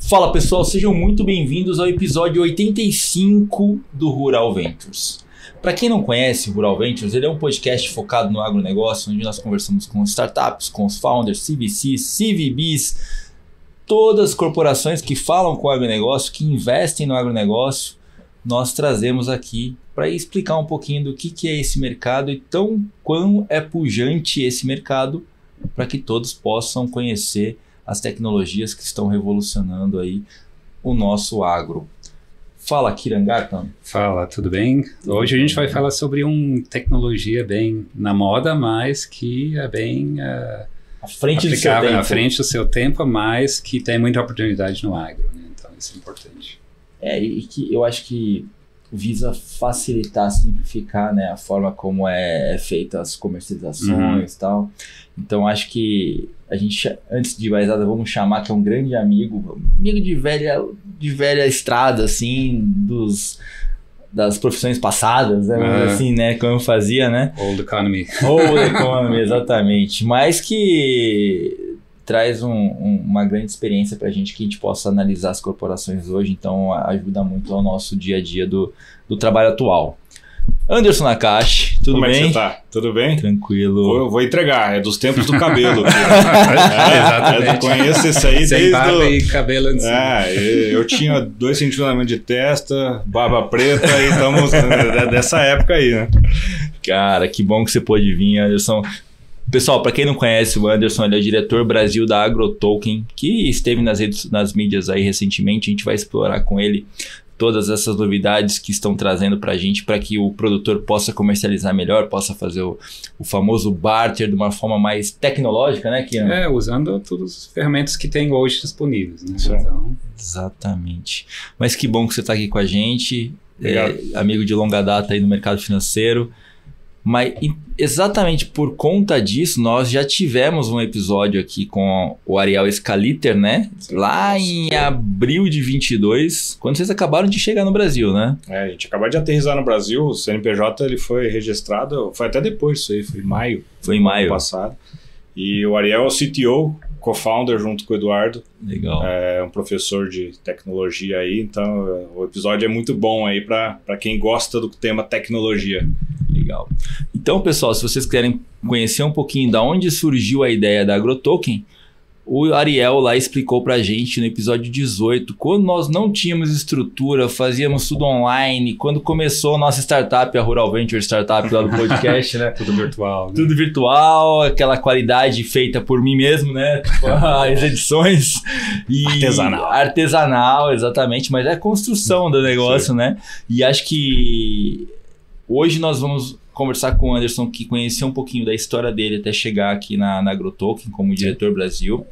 Fala pessoal, sejam muito bem-vindos ao episódio 85 do Rural Ventures. Para quem não conhece o Rural Ventures, ele é um podcast focado no agronegócio, onde nós conversamos com startups, com os founders, CVCs, CVBs, todas as corporações que falam com o agronegócio, que investem no agronegócio, nós trazemos aqui para explicar um pouquinho do que é esse mercado e quão é pujante esse mercado, para que todos possam conhecer as tecnologias que estão revolucionando aí o nosso agro. Fala, Kirangatan. Fala, tudo bem? Hoje a gente vai falar sobre uma tecnologia bem na moda, mas que é bem à frente do seu tempo. À frente do seu tempo, mas que tem muita oportunidade no agro, né? Então isso é importante. E que eu acho que visa facilitar, simplificar, né, a forma como é feita as comercializações e tal. Então acho que a gente, antes de mais nada, vamos chamar que é um grande amigo de velha estrada, assim, das profissões passadas, né, assim, né, como eu fazia, né? Old Economy. Old Economy, exatamente. Mas que traz uma grande experiência para a gente, que a gente possa analisar as corporações hoje, então ajuda muito ao nosso dia a dia do trabalho atual. Anderson Nakashi, tudo bem? Como é que você tá? Tudo bem? Tranquilo. Vou entregar, é dos tempos do cabelo. Exatamente. Conheço esse aí sem barba e cabelo antes. Eu tinha 2 centímetros de testa, barba preta e estamos dessa época aí, né? Cara, que bom que você pôde vir, Anderson. Pessoal, para quem não conhece, o Anderson, ele é o diretor Brasil da AgroToken, que esteve nas mídias aí recentemente. A gente vai explorar com ele todas essas novidades que estão trazendo para a gente, para que o produtor possa comercializar melhor, possa fazer o famoso barter de uma forma mais tecnológica, né, Kian? Usando todas as ferramentas que tem hoje disponíveis, né? Então... Exatamente. Mas que bom que você está aqui com a gente, amigo de longa data aí no mercado financeiro. Mas exatamente por conta disso, nós já tivemos um episódio aqui com o Ariel Scaliter, né? Lá em abril de 22, quando vocês acabaram de chegar no Brasil, né? A gente acabou de aterrissar no Brasil, o CNPJ ele foi registrado, foi até depois disso aí, foi em maio. Foi em maio. Do ano passado. E o Ariel é o CTO, co-founder junto com o Eduardo. Legal. É um professor de tecnologia aí, então o episódio é muito bom aí para quem gosta do tema tecnologia. Legal. Então, pessoal, se vocês querem conhecer um pouquinho de onde surgiu a ideia da AgroToken, o Ariel lá explicou pra gente no episódio 18, quando nós não tínhamos estrutura, fazíamos tudo online, quando começou a nossa startup, a Rural Venture Startup lá do podcast, né? Tudo virtual. Né? Tudo virtual, aquela qualidade feita por mim mesmo, né? As edições. E artesanal, exatamente, mas é a construção do negócio, né? E acho que hoje nós vamos conversar com o Anderson, que conheceu um pouquinho da história dele até chegar aqui na AgroToken como diretor Brasil,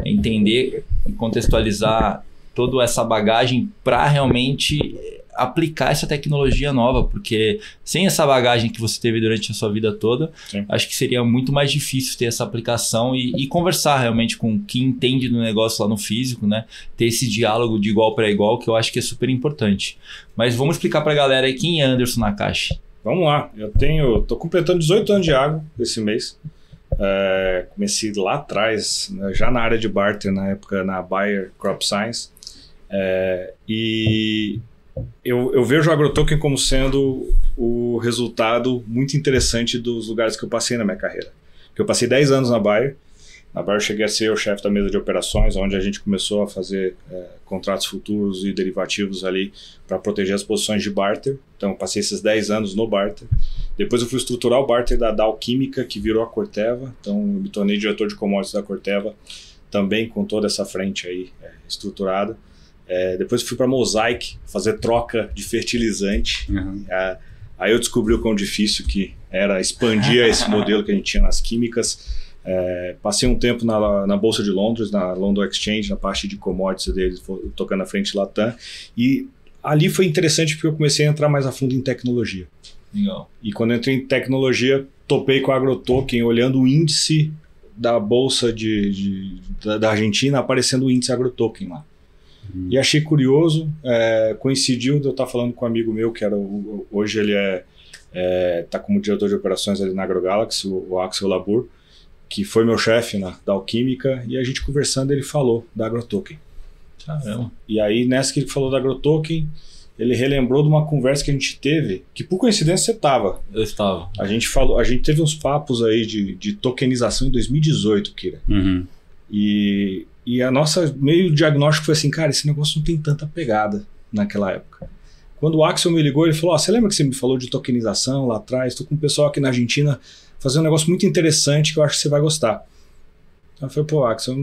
entender e contextualizar toda essa bagagem para realmente aplicar essa tecnologia nova, porque sem essa bagagem que você teve durante a sua vida toda, acho que seria muito mais difícil ter essa aplicação e conversar realmente com quem entende do negócio lá no físico, né? Ter esse diálogo de igual para igual, que eu acho que é super importante. Mas vamos explicar para a galera aí quem é Anderson Nakashi. Vamos lá, tô completando 18 anos de agro esse mês. Comecei lá atrás, né, já na área de barter, na época na Bayer Crop Science. E eu vejo a AgroToken como sendo o resultado muito interessante dos lugares que eu passei na minha carreira. Eu passei 10 anos na Bayer. Na Bayer eu cheguei a ser o chefe da mesa de operações, onde a gente começou a fazer contratos futuros e derivativos ali para proteger as posições de barter. Então eu passei esses 10 anos no barter. Depois eu fui estruturar o barter da Dow Química, que virou a Corteva. Então eu me tornei diretor de commodities da Corteva, também com toda essa frente aí estruturada. Depois eu fui para Mosaic fazer troca de fertilizante. Aí eu descobri o quão difícil que era expandir esse modelo que a gente tinha nas químicas. Passei um tempo na Bolsa de Londres, na London Exchange, na parte de commodities deles, tocando à frente Latam. E ali foi interessante porque eu comecei a entrar mais a fundo em tecnologia. Legal. E quando eu entrei em tecnologia, topei com a AgroToken, olhando o índice da Bolsa da Argentina, aparecendo o índice AgroToken lá. E achei curioso, coincidiu de eu estar falando com um amigo meu, que era hoje ele está como diretor de operações ali na AgroGalaxy, o Axel Labur, que foi meu chefe na Dow Química, e a gente conversando, ele falou da AgroToken. Caramba. E aí, nessa que ele falou da AgroToken, ele relembrou de uma conversa que a gente teve, que por coincidência você estava. Eu estava. A gente teve uns papos aí de tokenização em 2018, Kira. Uhum. E a nossa meio diagnóstico foi assim, cara, esse negócio não tem tanta pegada naquela época. Quando o Axel me ligou, ele falou, você lembra que você me falou de tokenização lá atrás? Estou com um pessoal aqui na Argentina fazendo um negócio muito interessante que eu acho que você vai gostar. Então eu falei, pô, Axel,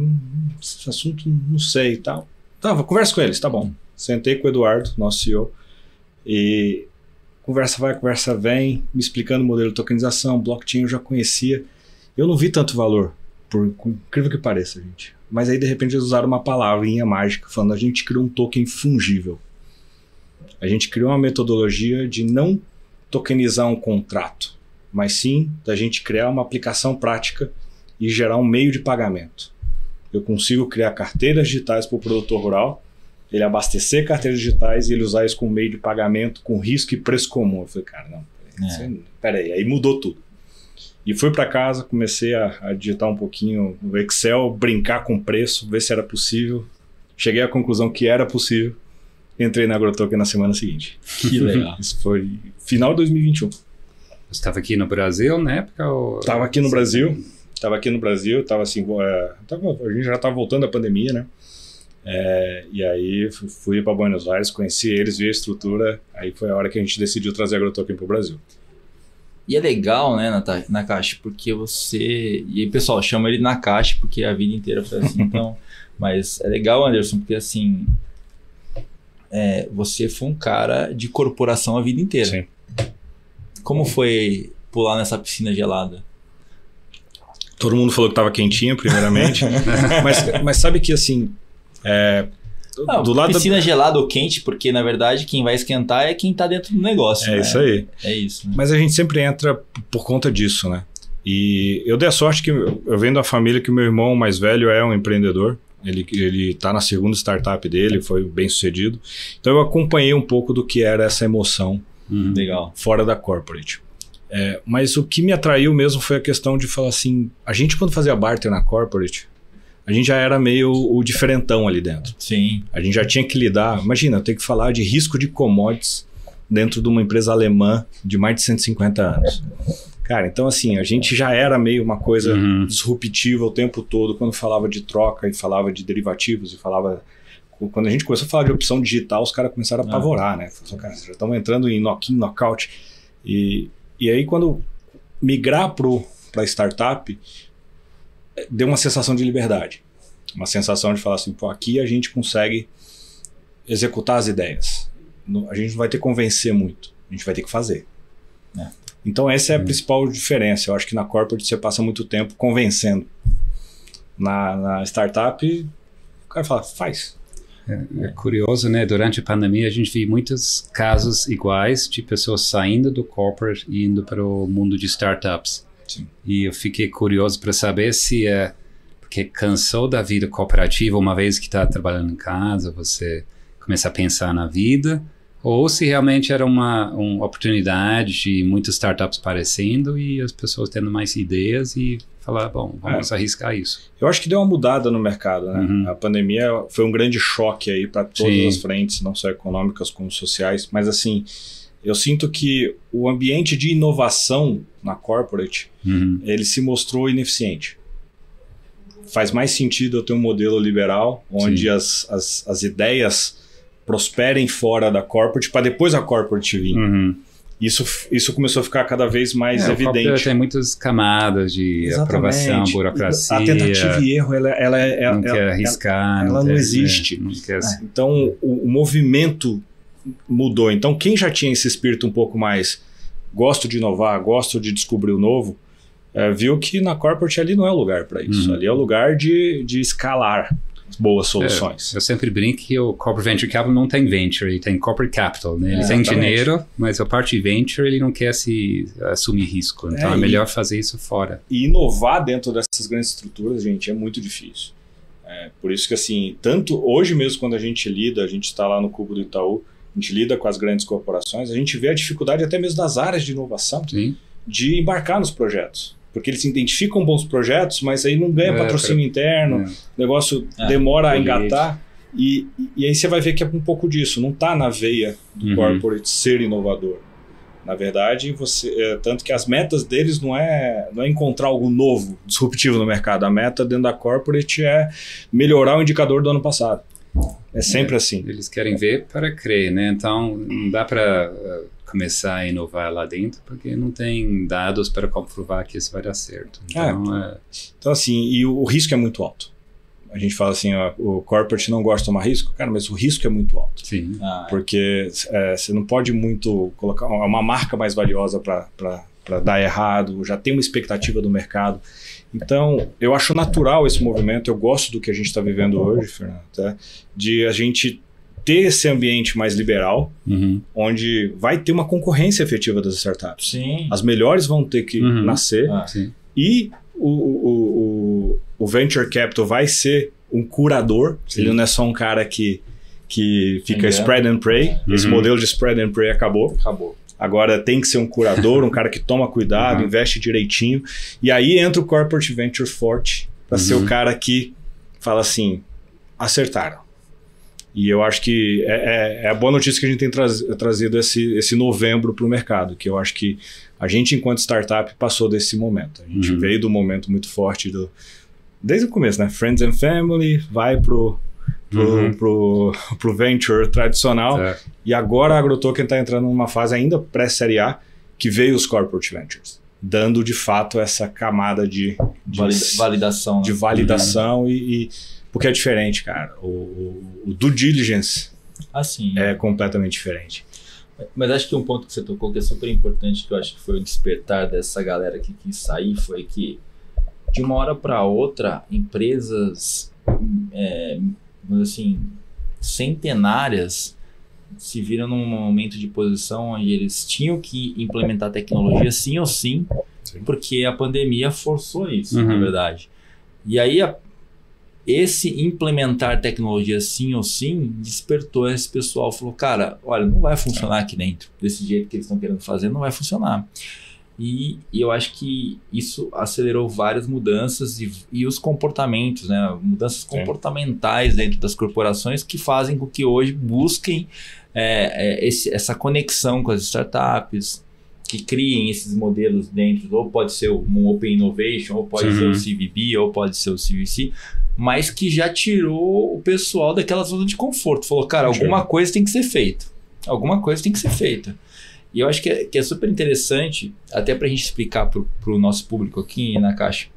esse assunto não sei e tal. Tá, conversa com eles, tá bom. Sentei com o Eduardo, nosso CEO, e conversa vai, conversa vem, me explicando o modelo de tokenização, blockchain eu já conhecia. Eu não vi tanto valor, por incrível que pareça, gente. Mas aí, de repente, eles usaram uma palavrinha mágica, falando, a gente criou um token fungível. A gente criou uma metodologia de não tokenizar um contrato, mas sim da gente criar uma aplicação prática e gerar um meio de pagamento. Eu consigo criar carteiras digitais para o produtor rural, ele abastecer carteiras digitais e ele usar isso como meio de pagamento com risco e preço comum. Eu falei, cara, não, peraí, aí mudou tudo. E fui para casa, comecei a digitar um pouquinho no Excel, brincar com preço, ver se era possível. Cheguei à conclusão que era possível. Entrei na AgroToken na semana seguinte. Que legal. Isso foi final de 2021. Você estava aqui no Brasil na época? Estava aqui no Brasil. Estava assim, a gente já estava voltando da pandemia, né? E aí fui para Buenos Aires, conheci eles, vi a estrutura, aí foi a hora que a gente decidiu trazer a AgroToken para o Brasil. E é legal, né, Nakashi, porque você... E aí, pessoal, chama ele Nakashi, porque a vida inteira foi assim, então... Mas é legal, Anderson, porque assim... você foi um cara de corporação a vida inteira. Sim. Como foi pular nessa piscina gelada? Todo mundo falou que estava quentinho, primeiramente. mas sabe que assim... do lado piscina gelada ou quente, porque na verdade quem vai esquentar é quem está dentro do negócio. Isso aí. É isso. Né? Mas a gente sempre entra por conta disso, né? E eu dei a sorte que eu venho da família que o meu irmão mais velho é um empreendedor. Ele está na segunda startup dele, foi bem sucedido. Então eu acompanhei um pouco do que era essa emoção legal. Fora da corporate. Mas o que me atraiu mesmo foi a questão de falar assim, a gente quando fazia barter na corporate, a gente já era meio o diferentão ali dentro. Sim. A gente já tinha que lidar, imagina, eu tenho que falar de risco de commodities dentro de uma empresa alemã de mais de 150 anos. Cara, então assim, a gente já era meio uma coisa disruptiva o tempo todo quando falava de troca e falava de derivativos e falava... Quando a gente começou a falar de opção digital, os caras começaram a apavorar, né? Falaram, cara, já estamos entrando em knock-in, knockout. E aí quando migrar para startup, deu uma sensação de liberdade. Uma sensação de falar assim, pô, aqui a gente consegue executar as ideias. A gente não vai ter que convencer muito, a gente vai ter que fazer. Então essa é a principal diferença. Eu acho que na corporate você passa muito tempo convencendo. Na startup, o cara fala, faz. É curioso, né? Durante a pandemia a gente viu muitos casos iguais de pessoas saindo do corporate e indo para o mundo de startups. Sim. E eu fiquei curioso para saber se porque cansou da vida cooperativa uma vez que está trabalhando em casa, você começa a pensar na vida, ou se realmente era uma oportunidade de muitas startups aparecendo e as pessoas tendo mais ideias e falar, bom, vamos arriscar isso. Eu acho que deu uma mudada no mercado, né? A pandemia foi um grande choque aí para todas as frentes, não só econômicas como sociais, mas assim, eu sinto que o ambiente de inovação na corporate, ele se mostrou ineficiente. Faz mais sentido eu ter um modelo liberal, onde as ideias prosperem fora da corporate, para depois a corporate vir. Isso começou a ficar cada vez mais evidente. Tem muitas camadas de aprovação, burocracia. A tentativa e erro, ela não quer arriscar. Ela não existe. Não quer... Então, o movimento mudou. Então, quem já tinha esse espírito um pouco mais gosto de inovar, gosto de descobrir o novo, viu que na corporate ali não é o lugar para isso. Ali é o lugar de escalar boas soluções. Eu sempre brinco que o Corporate Venture Capital não tem venture, ele tem Corporate Capital. Né? Ele tem dinheiro, mas a parte de venture ele não quer se assumir risco. Então é melhor fazer isso fora. E inovar dentro dessas grandes estruturas, gente, é muito difícil. Por isso que assim, tanto hoje mesmo quando a gente está lá no Cubo do Itaú, a gente lida com as grandes corporações, a gente vê a dificuldade até mesmo das áreas de inovação de embarcar nos projetos. Porque eles identificam bons projetos, mas aí não ganha patrocínio interno, o negócio demora a engatar. E aí você vai ver que é um pouco disso, não está na veia do corporate ser inovador. Na verdade, tanto que as metas deles não é encontrar algo novo, disruptivo no mercado. A meta dentro da corporate é melhorar o indicador do ano passado. É sempre assim. Eles querem ver para crer, né? Então, não dá para começar a inovar lá dentro, porque não tem dados para comprovar que isso vai dar certo. Então assim, e o risco é muito alto. A gente fala assim, o corporate não gosta de tomar risco, cara, mas o risco é muito alto. Sim. Porque você não pode muito colocar uma marca mais valiosa para dar errado, já tem uma expectativa do mercado. Então, eu acho natural esse movimento, eu gosto do que a gente está vivendo hoje, Fernando, tá? De a gente ter esse ambiente mais liberal, onde vai ter uma concorrência efetiva das startups. Sim. As melhores vão ter que nascer, e o Venture Capital vai ser um curador, ele não é só um cara que fica spread and pray, esse modelo de spread and pray acabou. Agora tem que ser um curador, um cara que toma cuidado, investe direitinho, e aí entra o corporate venture forte para ser o cara que fala assim, acertaram. E eu acho que é a boa notícia que a gente tem trazido esse novembro para o mercado, que eu acho que a gente, enquanto startup, passou desse momento. A gente veio do momento muito forte desde o começo, né? Friends and Family, vai pro venture tradicional, e agora a AgroToken está entrando numa fase ainda pré-série A, que veio os corporate ventures, dando de fato essa camada de validação, de validação e porque é diferente, cara. O due diligence é completamente diferente. Mas acho que um ponto que você tocou que é super importante, que eu acho que foi o despertar dessa galera que quis sair, foi que de uma hora para outra, empresas assim, centenárias se viram num momento de posição onde eles tinham que implementar tecnologia sim ou sim, porque a pandemia forçou isso, na verdade. E aí esse implementar tecnologia sim ou sim despertou esse pessoal, falou, cara, olha, não vai funcionar aqui dentro, desse jeito que eles estão querendo fazer, não vai funcionar. E eu acho que isso acelerou várias mudanças e os comportamentos, né? Mudanças comportamentais dentro das corporações que fazem com que hoje busquem essa conexão com as startups, que criem esses modelos dentro, ou pode ser um Open Innovation, ou pode ser o CVB, ou pode ser o CVC, mas que já tirou o pessoal daquela zona de conforto. Falou, cara, alguma coisa tem que ser feita. Alguma coisa tem que ser feita. E eu acho que é super interessante, até para a gente explicar para o nosso público aqui na Caixa,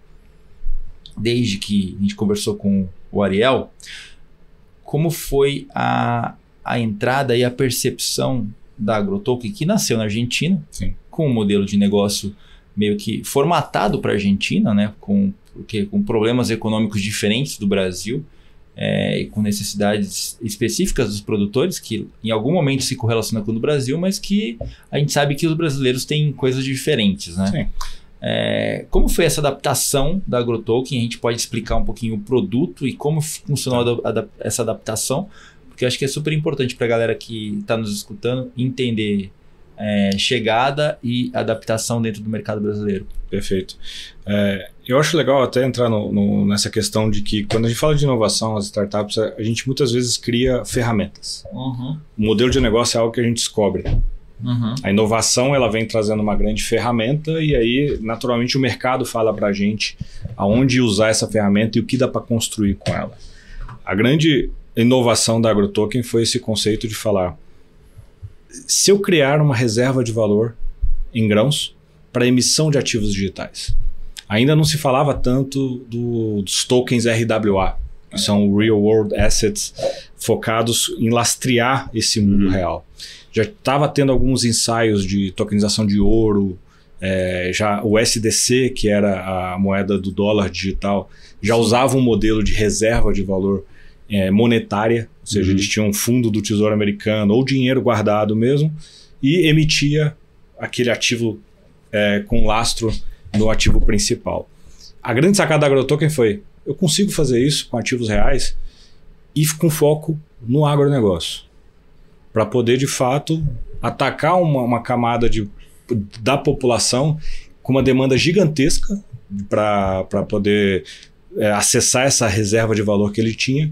desde que a gente conversou com o Ariel, como foi a entrada e a percepção da AgroToken, que nasceu na Argentina, com um modelo de negócio meio que formatado para a Argentina, né, com problemas econômicos diferentes do Brasil, e com necessidades específicas dos produtores, que em algum momento se correlaciona com o do Brasil, mas que a gente sabe que os brasileiros têm coisas diferentes, né? Como foi essa adaptação da AgroToken? A gente pode explicar um pouquinho o produto e como funcionou essa adaptação, porque eu acho que é super importante para a galera que está nos escutando entender chegada e adaptação dentro do mercado brasileiro. Perfeito. Eu acho legal até entrar nessa questão de que quando a gente fala de inovação, as startups, a gente muitas vezes cria ferramentas. O modelo de negócio é algo que a gente descobre. A inovação ela vem trazendo uma grande ferramenta e aí naturalmente o mercado fala para a gente aonde usar essa ferramenta e o que dá para construir com ela. A grande inovação da AgroToken foi esse conceito de falar: se eu criar uma reserva de valor em grãos para emissão de ativos digitais. Ainda não se falava tanto dos tokens RWA, que são Real World Assets, focados em lastrear esse mundo real. Já estava tendo alguns ensaios de tokenização de ouro, já o SDC, que era a moeda do dólar digital, já usava um modelo de reserva de valor monetária, ou seja, eles tinham um fundo do Tesouro Americano ou dinheiro guardado mesmo e emitia aquele ativo com lastro no ativo principal. A grande sacada da AgroToken foi: eu consigo fazer isso com ativos reais e com foco no agronegócio, para poder de fato atacar uma camada da população com uma demanda gigantesca para poder acessar essa reserva de valor que ele tinha,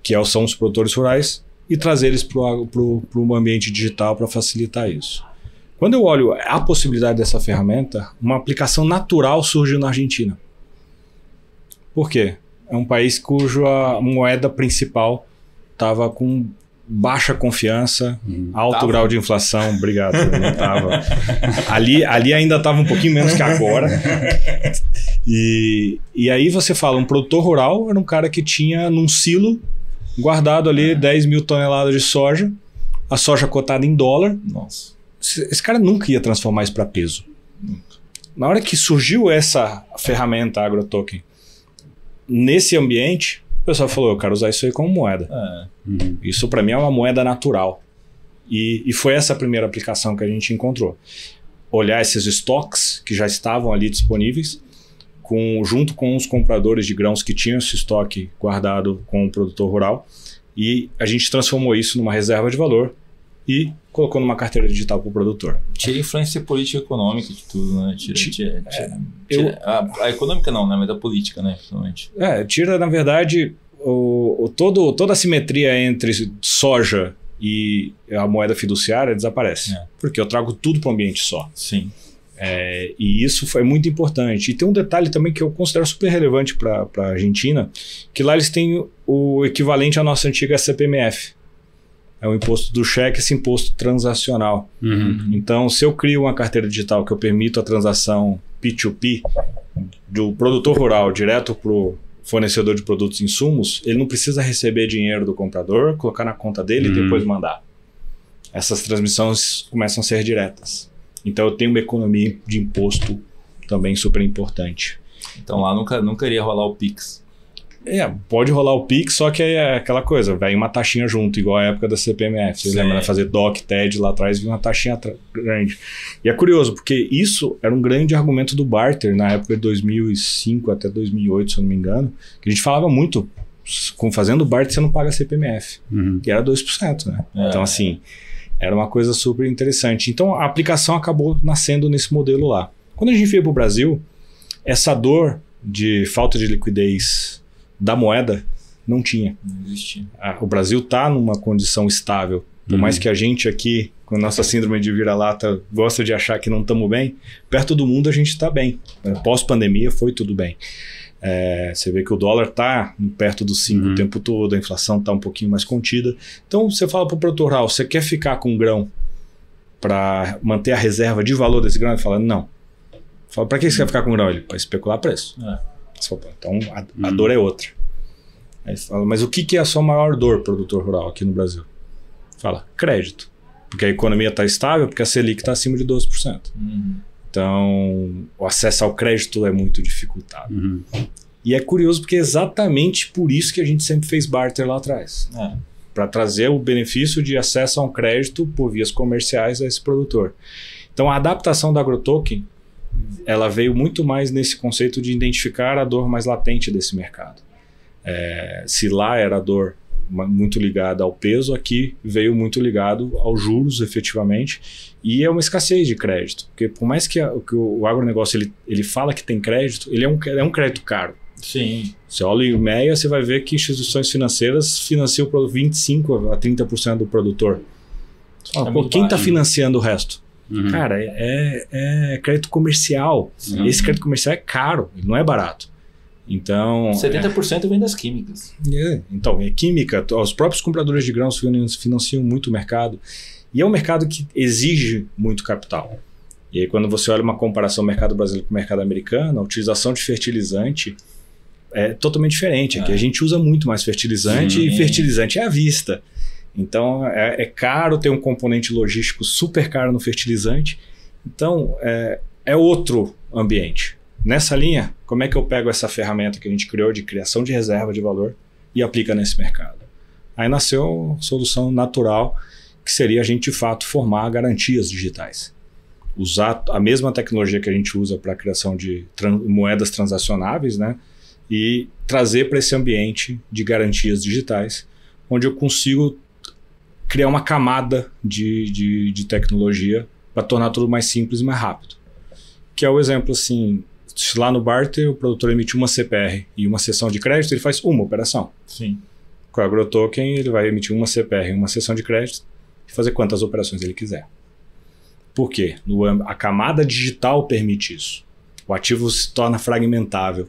que são os produtores rurais, e trazer eles para o ambiente digital para facilitar isso. Quando eu olho a possibilidade dessa ferramenta, uma aplicação natural surgiu na Argentina. Por quê? É um país cuja moeda principal estava com baixa confiança, alto grau de inflação. Obrigado, não tava. Ali ainda estava um pouquinho menos que agora. E aí você fala, um produtor rural era um cara que tinha num silo guardado ali 10 mil toneladas de soja, a soja cotada em dólar. Nossa. Esse cara nunca ia transformar isso para peso. Na hora que surgiu essa ferramenta AgroToken, nesse ambiente, o pessoal falou, eu quero usar isso aí como moeda. Isso para mim é uma moeda natural. E foi essa a primeira aplicação que a gente encontrou. Olhar esses estoques que já estavam ali disponíveis, junto com os compradores de grãos que tinham esse estoque guardado com o produtor rural, e a gente transformou isso numa reserva de valor e colocou numa carteira digital para o produtor. Tira a influência política e econômica de tudo, né? A econômica não, né? Mas a política, né? Principalmente. Tira, na verdade, toda a simetria entre soja e a moeda fiduciária desaparece. Porque eu trago tudo para um ambiente só. Sim. E isso foi muito importante. E tem um detalhe também que eu considero super relevante para a Argentina, que lá eles têm o equivalente à nossa antiga CPMF. É o imposto do cheque, esse imposto transacional. Então, se eu crio uma carteira digital que eu permito a transação P2P do produtor rural direto para o fornecedor de produtos e insumos, ele não precisa receber dinheiro do comprador, colocar na conta dele e depois mandar. Essas transmissões começam a ser diretas. Então, eu tenho uma economia de imposto também super importante. Então, lá nunca iria rolar o Pix. Pode rolar o Pix, só que é aquela coisa, vai uma taxinha junto, igual a época da CPMF. Você lembra, né? Fazer DOC, TED lá atrás, vinha uma taxinha grande. E é curioso, porque isso era um grande argumento do barter na época de 2005 até 2008, se eu não me engano, que a gente falava muito, fazendo barter você não paga CPMF, que era 2%, né? Então, assim, era uma coisa super interessante. Então, a aplicação acabou nascendo nesse modelo lá. Quando a gente veio para o Brasil, essa dor de falta de liquidez da moeda não tinha. Não existia. O Brasil está numa condição estável. Por mais que a gente aqui, com a nossa síndrome de vira-lata, gosta de achar que não estamos bem, perto do mundo a gente está bem. Pós-pandemia foi tudo bem. Você vê que o dólar está perto dos 5 o tempo todo, a inflação está um pouquinho mais contida. Então você fala para o produtor rural, você quer ficar com grão para manter a reserva de valor desse grão? Ele fala, não. Fala, para que você quer ficar com grão? Ele, para especular preço. Então a dor é outra. Aí você fala, mas o que é a sua maior dor, produtor rural, aqui no Brasil? Fala, crédito. Porque a economia está estável, porque a Selic está acima de 12%. Então, o acesso ao crédito é muito dificultado. E é curioso porque é exatamente por isso que a gente sempre fez barter lá atrás. Para trazer o benefício de acesso a um crédito por vias comerciais a esse produtor. Então, a adaptação da AgroToken, ela veio muito mais nesse conceito de identificar a dor mais latente desse mercado. Se lá era a dor muito ligada ao peso, aqui veio muito ligado aos juros, efetivamente, e é uma escassez de crédito. Porque por mais que o agronegócio ele fala que tem crédito, ele é um crédito caro. Sim. Você olha o MEA, você vai ver que instituições financeiras financiam 25% a 30% do produtor. Quem está financiando o resto? Cara, é crédito comercial. Esse crédito comercial é caro, não é barato. Então, 70% vem das químicas. Então, é química. Os próprios compradores de grãos financiam muito o mercado. E é um mercado que exige muito capital. E aí, quando você olha uma comparação do mercado brasileiro com o mercado americano, a utilização de fertilizante é totalmente diferente. Aqui a gente usa muito mais fertilizante e fertilizante é à vista. Então, é caro, tem um componente logístico super caro no fertilizante. Então, é outro ambiente. Nessa linha, como é que eu pego essa ferramenta que a gente criou de criação de reserva de valor e aplica nesse mercado? Aí nasceu a solução natural, que seria a gente, de fato, formar garantias digitais. Usar a mesma tecnologia que a gente usa para a criação de moedas transacionáveis, né? E trazer para esse ambiente de garantias digitais, onde eu consigo criar uma camada de tecnologia para tornar tudo mais simples e mais rápido. Que é o exemplo assim, lá no barter o produtor emite uma CPR e uma cessão de crédito, ele faz uma operação. Sim. Com o AgroToken, ele vai emitir uma CPR, uma cessão de crédito e fazer quantas operações ele quiser. Por quê? A camada digital permite isso. O ativo se torna fragmentável.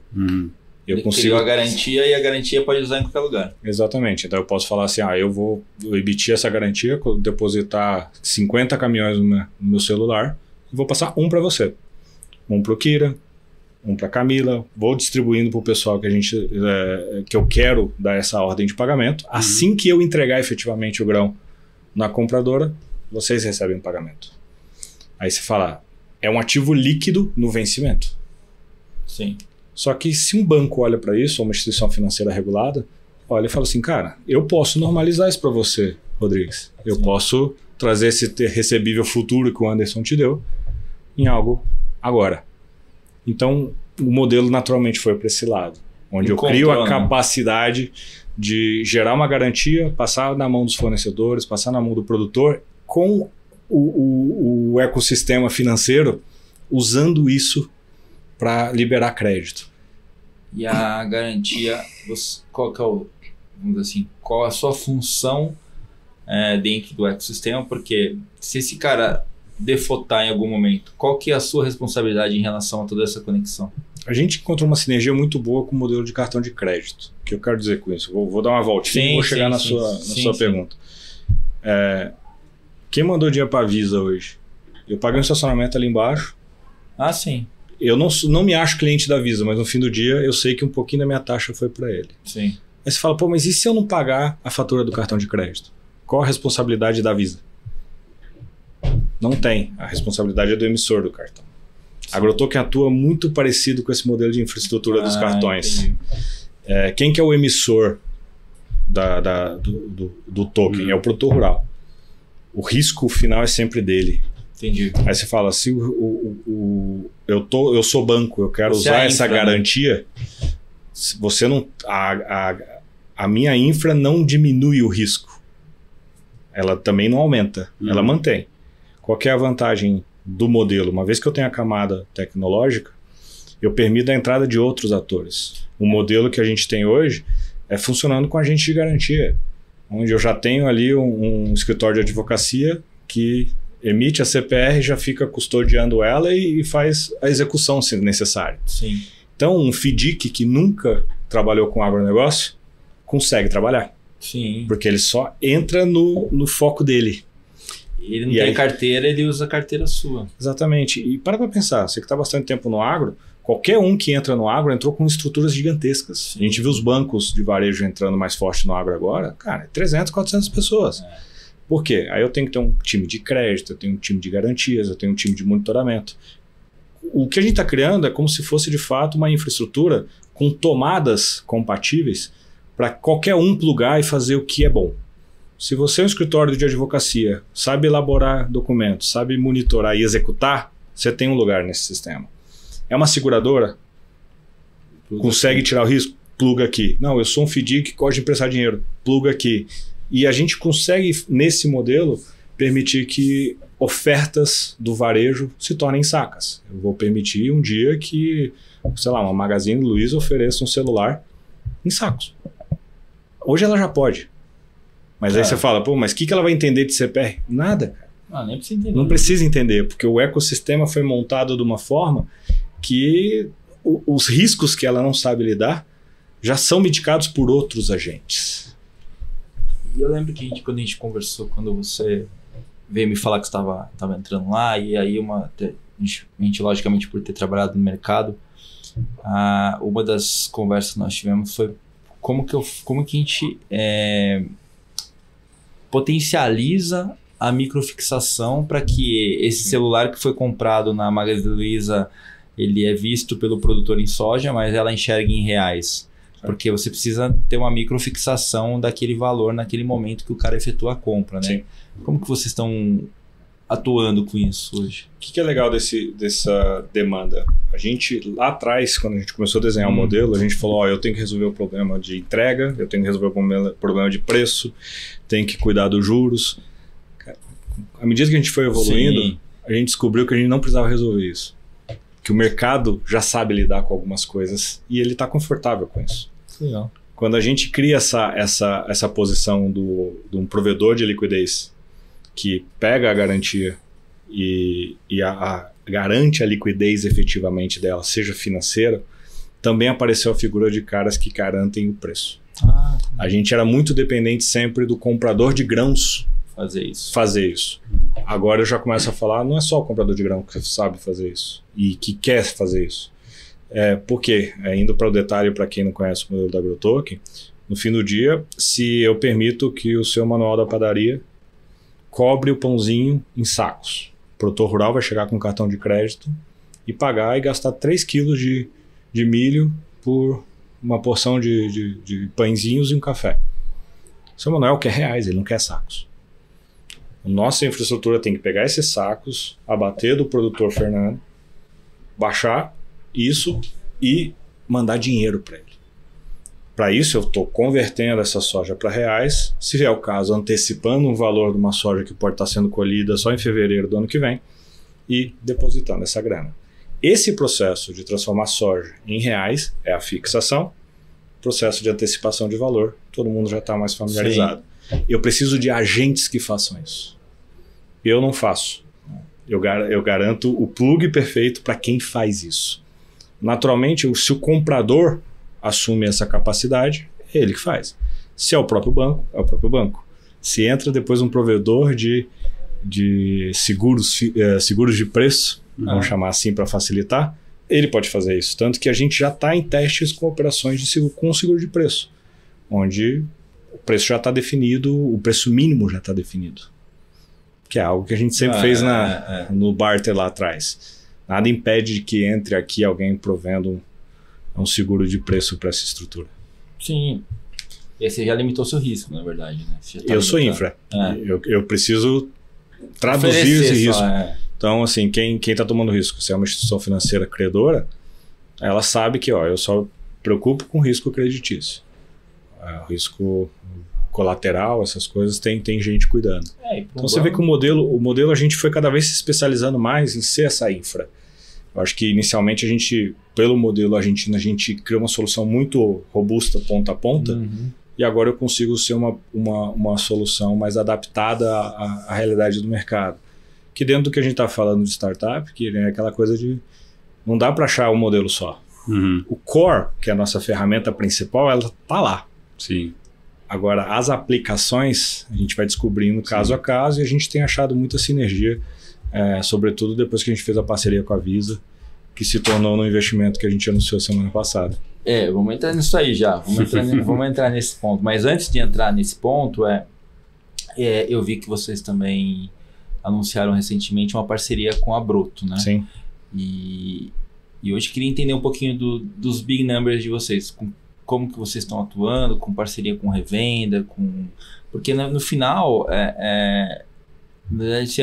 Eu consigo a garantia e a garantia pode usar em qualquer lugar. Exatamente. Então eu posso falar assim, eu vou emitir essa garantia, depositar 50 caminhões no meu celular e vou passar um para você. Um para o Kira, um para a Camila, vou distribuindo para o pessoal que eu quero dar essa ordem de pagamento. Assim que eu entregar efetivamente o grão na compradora, vocês recebem o pagamento. Aí você fala, é um ativo líquido no vencimento. Sim. Só que se um banco olha para isso, ou uma instituição financeira regulada, olha e fala assim, cara, eu posso normalizar isso para você, Rodrigues. Eu posso trazer esse recebível futuro que o Anderson te deu em algo agora. Então, o modelo naturalmente foi para esse lado, onde eu crio a capacidade de gerar uma garantia, passar na mão dos fornecedores, passar na mão do produtor, com o ecossistema financeiro, usando isso para liberar crédito. E a garantia, qual é a sua função dentro do ecossistema? Porque se esse cara defaultar em algum momento, qual que é a sua responsabilidade em relação a toda essa conexão? A gente encontrou uma sinergia muito boa com o modelo de cartão de crédito. O que eu quero dizer com isso? Vou dar uma voltinha e vou chegar na sua pergunta. Quem mandou dinheiro para a Visa hoje? Eu paguei um estacionamento ali embaixo. Ah, sim. Eu não me acho cliente da Visa, mas no fim do dia eu sei que um pouquinho da minha taxa foi para ele. Sim. Aí você fala, mas e se eu não pagar a fatura do cartão de crédito? Qual a responsabilidade da Visa? Não tem. A responsabilidade é do emissor do cartão. A AgroToken atua muito parecido com esse modelo de infraestrutura dos cartões. Quem que é o emissor do token? É o produtor rural. O risco final é sempre dele. Entendi. Aí você fala, se eu sou banco, eu quero usar essa garantia, você não, a minha infra não diminui o risco. Ela também não aumenta, ela mantém. Qual que é a vantagem do modelo? Uma vez que eu tenho a camada tecnológica, eu permito a entrada de outros atores. O modelo que a gente tem hoje é funcionando com agente de garantia, onde eu já tenho ali um escritório de advocacia que emite a CPR, já fica custodiando ela e faz a execução se necessário. Sim. Então, um FDIC que nunca trabalhou com agronegócio consegue trabalhar. Sim. Porque ele só entra no foco dele. Ele não tem carteira, ele usa a carteira sua. Exatamente. E para pensar, você que está bastante tempo no agro, qualquer um que entra no agro entrou com estruturas gigantescas. Sim. A gente viu os bancos de varejo entrando mais forte no agro agora, cara, 300, 400 pessoas. Por quê? Aí eu tenho que ter um time de crédito, eu tenho um time de garantias, eu tenho um time de monitoramento. O que a gente está criando é como se fosse de fato uma infraestrutura com tomadas compatíveis para qualquer um plugar e fazer o que é bom. Se você é um escritório de advocacia, sabe elaborar documentos, sabe monitorar e executar, você tem um lugar nesse sistema. É uma seguradora? Consegue tirar o risco? Pluga aqui. Não, eu sou um FDIC que gosta de emprestar dinheiro. Pluga aqui. E a gente consegue, nesse modelo, permitir que ofertas do varejo se tornem sacas. Eu vou permitir um dia que, sei lá, uma Magazine Luiza ofereça um celular em sacos. Hoje ela já pode. Mas aí você fala, mas o que ela vai entender de CPR? Nada, cara. Nem precisa entender. Não precisa entender, porque o ecossistema foi montado de uma forma que os riscos que ela não sabe lidar já são mitigados por outros agentes. E eu lembro que quando a gente conversou, quando você veio me falar que estava entrando lá, e aí a gente, logicamente, por ter trabalhado no mercado, uma das conversas que nós tivemos foi como que a gente potencializa a microfixação para que esse celular que foi comprado na Magazine Luiza, ele é visto pelo produtor em soja, mas ela enxerga em reais. Porque você precisa ter uma microfixação daquele valor naquele momento que o cara efetua a compra, né? Sim. Como que vocês estão atuando com isso hoje? O que é legal dessa demanda? A gente, lá atrás, quando a gente começou a desenhar o modelo, a gente falou, eu tenho que resolver o problema de entrega, eu tenho que resolver o problema de preço, tenho que cuidar dos juros. À medida que a gente foi evoluindo, a gente descobriu que a gente não precisava resolver isso. Que o mercado já sabe lidar com algumas coisas e ele está confortável com isso. Legal. quando a gente cria essa posição de um provedor de liquidez que pega a garantia e garante a liquidez efetivamente dela, seja financeira, também apareceu a figura de caras que garantem o preço. A gente era muito dependente sempre do comprador de grãos fazer isso. Agora eu já começo a falar, não é só o comprador de grão que sabe fazer isso e que quer fazer isso. Por quê? Indo para o detalhe, para quem não conhece o modelo da AgroToken, no fim do dia, se eu permito que o seu manual da padaria cobre o pãozinho em sacos, o produtor rural vai chegar com um cartão de crédito e pagar e gastar 3 quilos de milho por uma porção de pãezinhos e um café. O seu Manuel quer reais, ele não quer sacos. Nossa infraestrutura tem que pegar esses sacos, abater do produtor Fernando, baixar isso e mandar dinheiro para ele. Para isso eu estou convertendo essa soja para reais, se é o caso antecipando um valor de uma soja que pode estar sendo colhida só em fevereiro do ano que vem e depositando essa grana. Esse processo de transformar soja em reais é a fixação, processo de antecipação de valor, todo mundo já está mais familiarizado. Sim. Eu preciso de agentes que façam isso. Eu não faço. Eu garanto o plug perfeito para quem faz isso. Naturalmente, se o comprador assume essa capacidade, é ele que faz. Se é o próprio banco, é o próprio banco. Se entra depois um provedor de seguros de preço, vamos chamar assim para facilitar, ele pode fazer isso. Tanto que a gente já está em testes com operações com seguro de preço, onde o preço já está definido, o preço mínimo já está definido. Que é algo que a gente sempre fez no barter lá atrás. Nada impede que entre aqui alguém provendo um seguro de preço para essa estrutura. Sim. E aí você já limitou seu risco, na verdade, né? Eu sou infra. Eu preciso traduzir esse risco. Então, assim, quem está tomando risco, se é uma instituição financeira credora, ela sabe que eu só preocupo com risco creditício. O risco colateral, essas coisas, tem gente cuidando. Então você vê que o modelo a gente foi cada vez se especializando mais em ser essa infra. Eu acho que inicialmente pelo modelo argentino, a gente criou uma solução muito robusta ponta a ponta, e agora eu consigo ser uma solução mais adaptada à realidade do mercado. Que dentro do que a gente está falando de startup, que é aquela coisa de não dá para achar um modelo só. O core, que é a nossa ferramenta principal, ela está lá. Sim. Agora, as aplicações, a gente vai descobrindo caso a caso, e a gente tem achado muita sinergia, sobretudo depois que a gente fez a parceria com a Visa, que se tornou no investimento que a gente anunciou semana passada. Vamos entrar nisso aí já, vamos entrar nesse ponto. Mas antes de entrar nesse ponto, eu vi que vocês também anunciaram recentemente uma parceria com a Broto, né? Sim. E hoje queria entender um pouquinho dos big numbers de vocês, como que vocês estão atuando, com parceria com revenda, porque no final é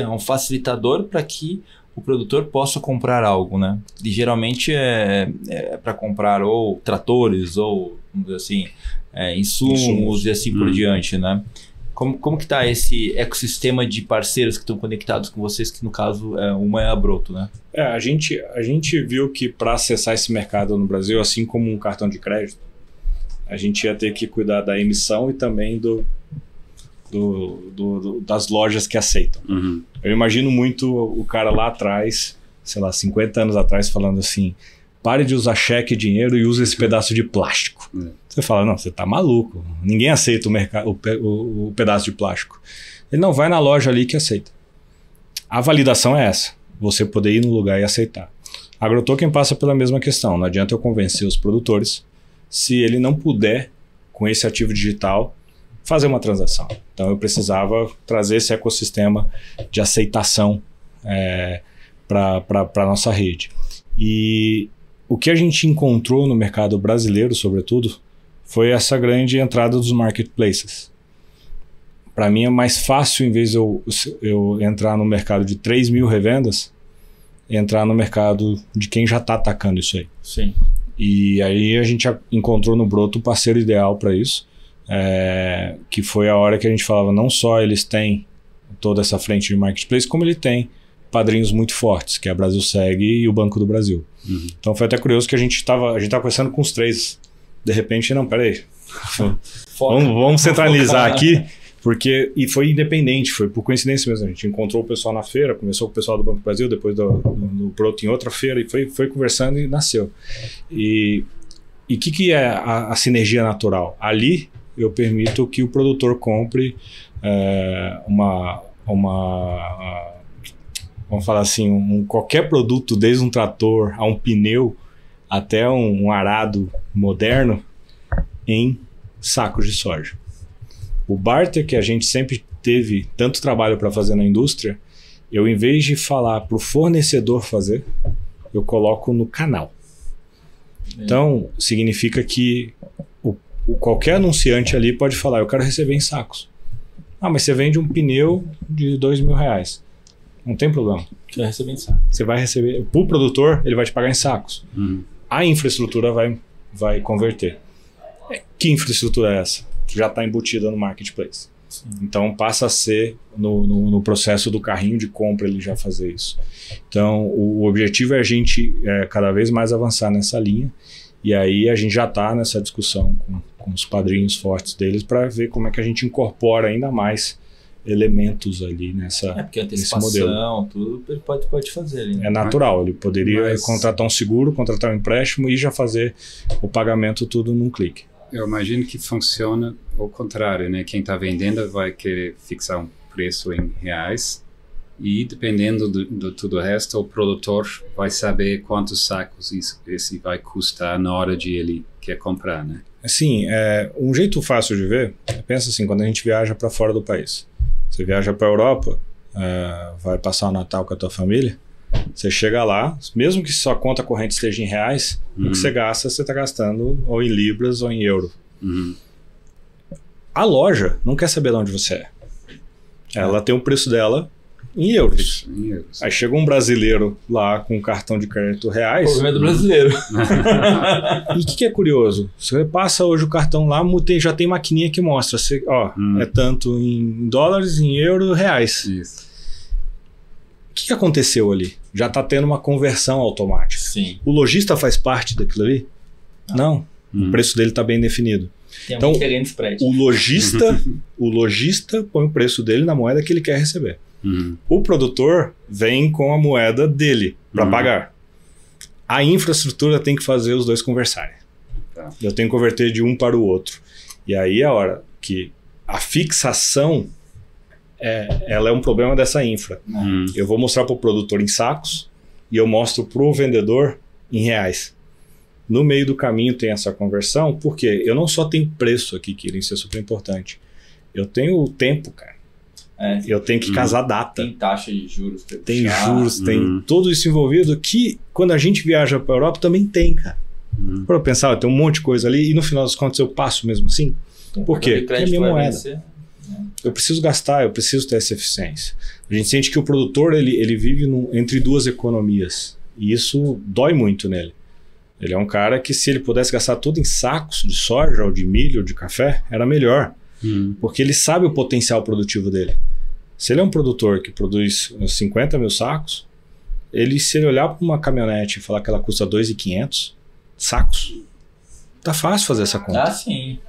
um facilitador para que o produtor possa comprar algo, né? E geralmente é para comprar ou tratores ou, vamos dizer assim, insumos e assim por diante, né? Como que está esse ecossistema de parceiros que estão conectados com vocês, que no caso uma é a Broto, né? A gente viu que para acessar esse mercado no Brasil, assim como um cartão de crédito, a gente ia ter que cuidar da emissão e também das lojas que aceitam. Eu imagino muito o cara lá atrás, sei lá, 50 anos atrás, falando assim, pare de usar cheque e dinheiro e use esse pedaço de plástico. Você fala, não, você tá maluco, ninguém aceita o pedaço de plástico. Ele não vai na loja ali que aceita. A validação é essa, você poder ir no lugar e aceitar. A AgroToken passa pela mesma questão, não adianta eu convencer os produtores se ele não puder, com esse ativo digital, fazer uma transação. Então eu precisava trazer esse ecossistema de aceitação para a nossa rede. E o que a gente encontrou no mercado brasileiro, sobretudo, foi essa grande entrada dos marketplaces. Para mim é mais fácil, em vez de eu entrar no mercado de 3 mil revendas, entrar no mercado de quem já está atacando isso aí. Sim. E aí a gente encontrou no Broto o parceiro ideal para isso, que foi a hora que a gente falava, não só eles têm toda essa frente de marketplace, como ele tem padrinhos muito fortes, que é a Brasilseg e o Banco do Brasil. Então foi até curioso que a gente tava conversando com os três. De repente, não, peraí, Vamos centralizar aqui, porque e foi independente, foi por coincidência mesmo. A gente encontrou o pessoal na feira, conversou com o pessoal do Banco do Brasil, depois do Proto em outra feira, e foi conversando e nasceu. E o que é a sinergia natural? Ali eu permito que o produtor compre vamos falar assim, qualquer produto, desde um trator a um pneu até um arado moderno, em sacos de soja. O barter que a gente sempre teve tanto trabalho para fazer na indústria, eu, em vez de falar para o fornecedor fazer, eu coloco no canal. Então, significa que qualquer anunciante ali pode falar, eu quero receber em sacos. Ah, mas você vende um pneu de R$2.000. Não tem problema. Você vai receber em sacos. Você vai receber. Para o produtor, ele vai te pagar em sacos. A infraestrutura vai converter. Que infraestrutura é essa? Que já está embutida no marketplace. Sim. Então passa a ser no processo do carrinho de compra ele já fazer isso. Então o objetivo é a gente cada vez mais avançar nessa linha, e aí a gente já está nessa discussão com os padrinhos fortes deles para ver como é que a gente incorpora ainda mais elementos ali porque antecipação, tudo ele pode fazer ali, né? É natural, ele poderia contratar um seguro, contratar um empréstimo e já fazer o pagamento tudo num clique. Eu imagino que funciona ao contrário, né? Quem está vendendo vai querer fixar um preço em reais e, dependendo do tudo o resto, o produtor vai saber quantos sacos esse vai custar na hora de ele quer comprar, né? Assim, um jeito fácil de ver, pensa assim, quando a gente viaja para fora do país. Você viaja para a Europa, vai passar o Natal com a tua família, você chega lá, mesmo que sua conta corrente esteja em reais, o que você gasta, você está gastando ou em libras ou em euro. A loja não quer saber de onde você é. Ela tem o preço dela em euros. Aí chega um brasileiro lá com um cartão de crédito reais. O problema é do brasileiro. E o que é curioso? Você passa hoje o cartão lá, já tem maquininha que mostra. É tanto em dólares, em euro, reais. Isso. O que aconteceu ali? Já está tendo uma conversão automática. Sim. O lojista faz parte daquilo ali? Não. O preço dele está bem definido. Então, o lojista põe o preço dele na moeda que ele quer receber. O produtor vem com a moeda dele para pagar. A infraestrutura tem que fazer os dois conversarem. Eu tenho que converter de um para o outro. E aí é a hora que a fixação ela é um problema dessa infra. Eu vou mostrar para o produtor em sacos e eu mostro para o vendedor em reais. No meio do caminho tem essa conversão, porque eu não só tenho preço aqui, que isso é super importante. Eu tenho o tempo, cara. Eu tenho que casar data. Tem taxa de juros. Tem juros, tem tudo isso envolvido que quando a gente viaja para a Europa também tem, cara. Para eu pensar, tem um monte de coisa ali e no final das contas eu passo mesmo assim. Por quê? Porque é minha moeda. Eu preciso gastar, eu preciso ter essa eficiência. A gente sente que o produtor ele vive entre duas economias e isso dói muito nele. Ele é um cara que, se ele pudesse gastar tudo em sacos de soja ou de milho ou de café, era melhor. Porque ele sabe o potencial produtivo dele. Se ele é um produtor que produz 50 mil sacos, se ele olhar para uma caminhonete e falar que ela custa 2.500 sacos, tá fácil fazer essa conta. Ah, sim.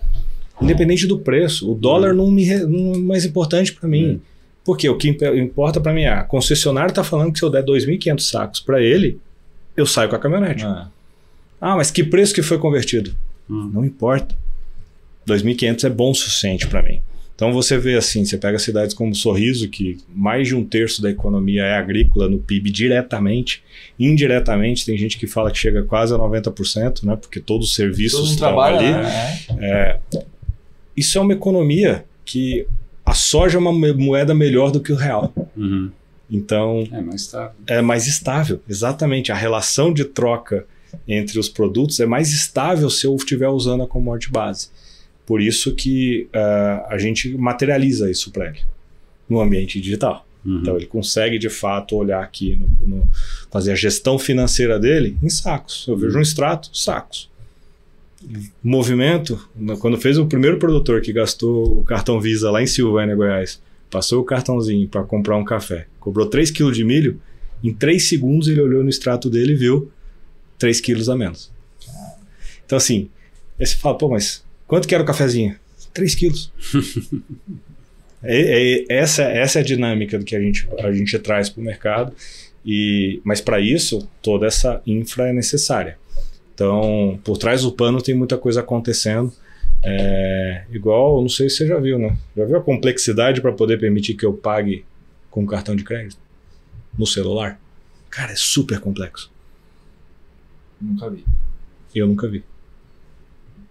Independente do preço. O dólar não é mais importante para mim. Porque o que importa para mim é a concessionária está falando que se eu der 2.500 sacos para ele, eu saio com a caminhonete. Mas que preço que foi convertido? Não importa. 2.500 é bom o suficiente para mim. Então você vê assim, você pega cidades como Sorriso, que mais de 1/3 da economia é agrícola no PIB diretamente. Indiretamente tem gente que fala que chega quase a 90%, né? Porque todos os serviços estão ali. Isso é uma economia que a soja é uma moeda melhor do que o real. Então é mais estável. Exatamente. A relação de troca entre os produtos é mais estável se eu estiver usando a commodity base. Por isso que a gente materializa isso para ele no ambiente digital. Então ele consegue de fato olhar aqui, fazer a gestão financeira dele em sacos. Eu vejo um extrato, sacos. Movimento, quando fez o primeiro produtor que gastou o cartão Visa lá em Silvânia, Goiás, passou o cartãozinho para comprar um café, cobrou 3 kg de milho, em 3 segundos ele olhou no extrato dele e viu 3 quilos a menos. Então assim, aí você fala, mas Quanto que era o cafezinho? 3 quilos. Essa é a dinâmica do que a gente traz para o mercado. Mas para isso, toda essa infra é necessária. Então, por trás do pano tem muita coisa acontecendo. Igual, não sei se você já viu, né? Já viu a complexidade para poder permitir que eu pague com cartão de crédito no celular? Cara, é super complexo. Nunca vi. Eu nunca vi.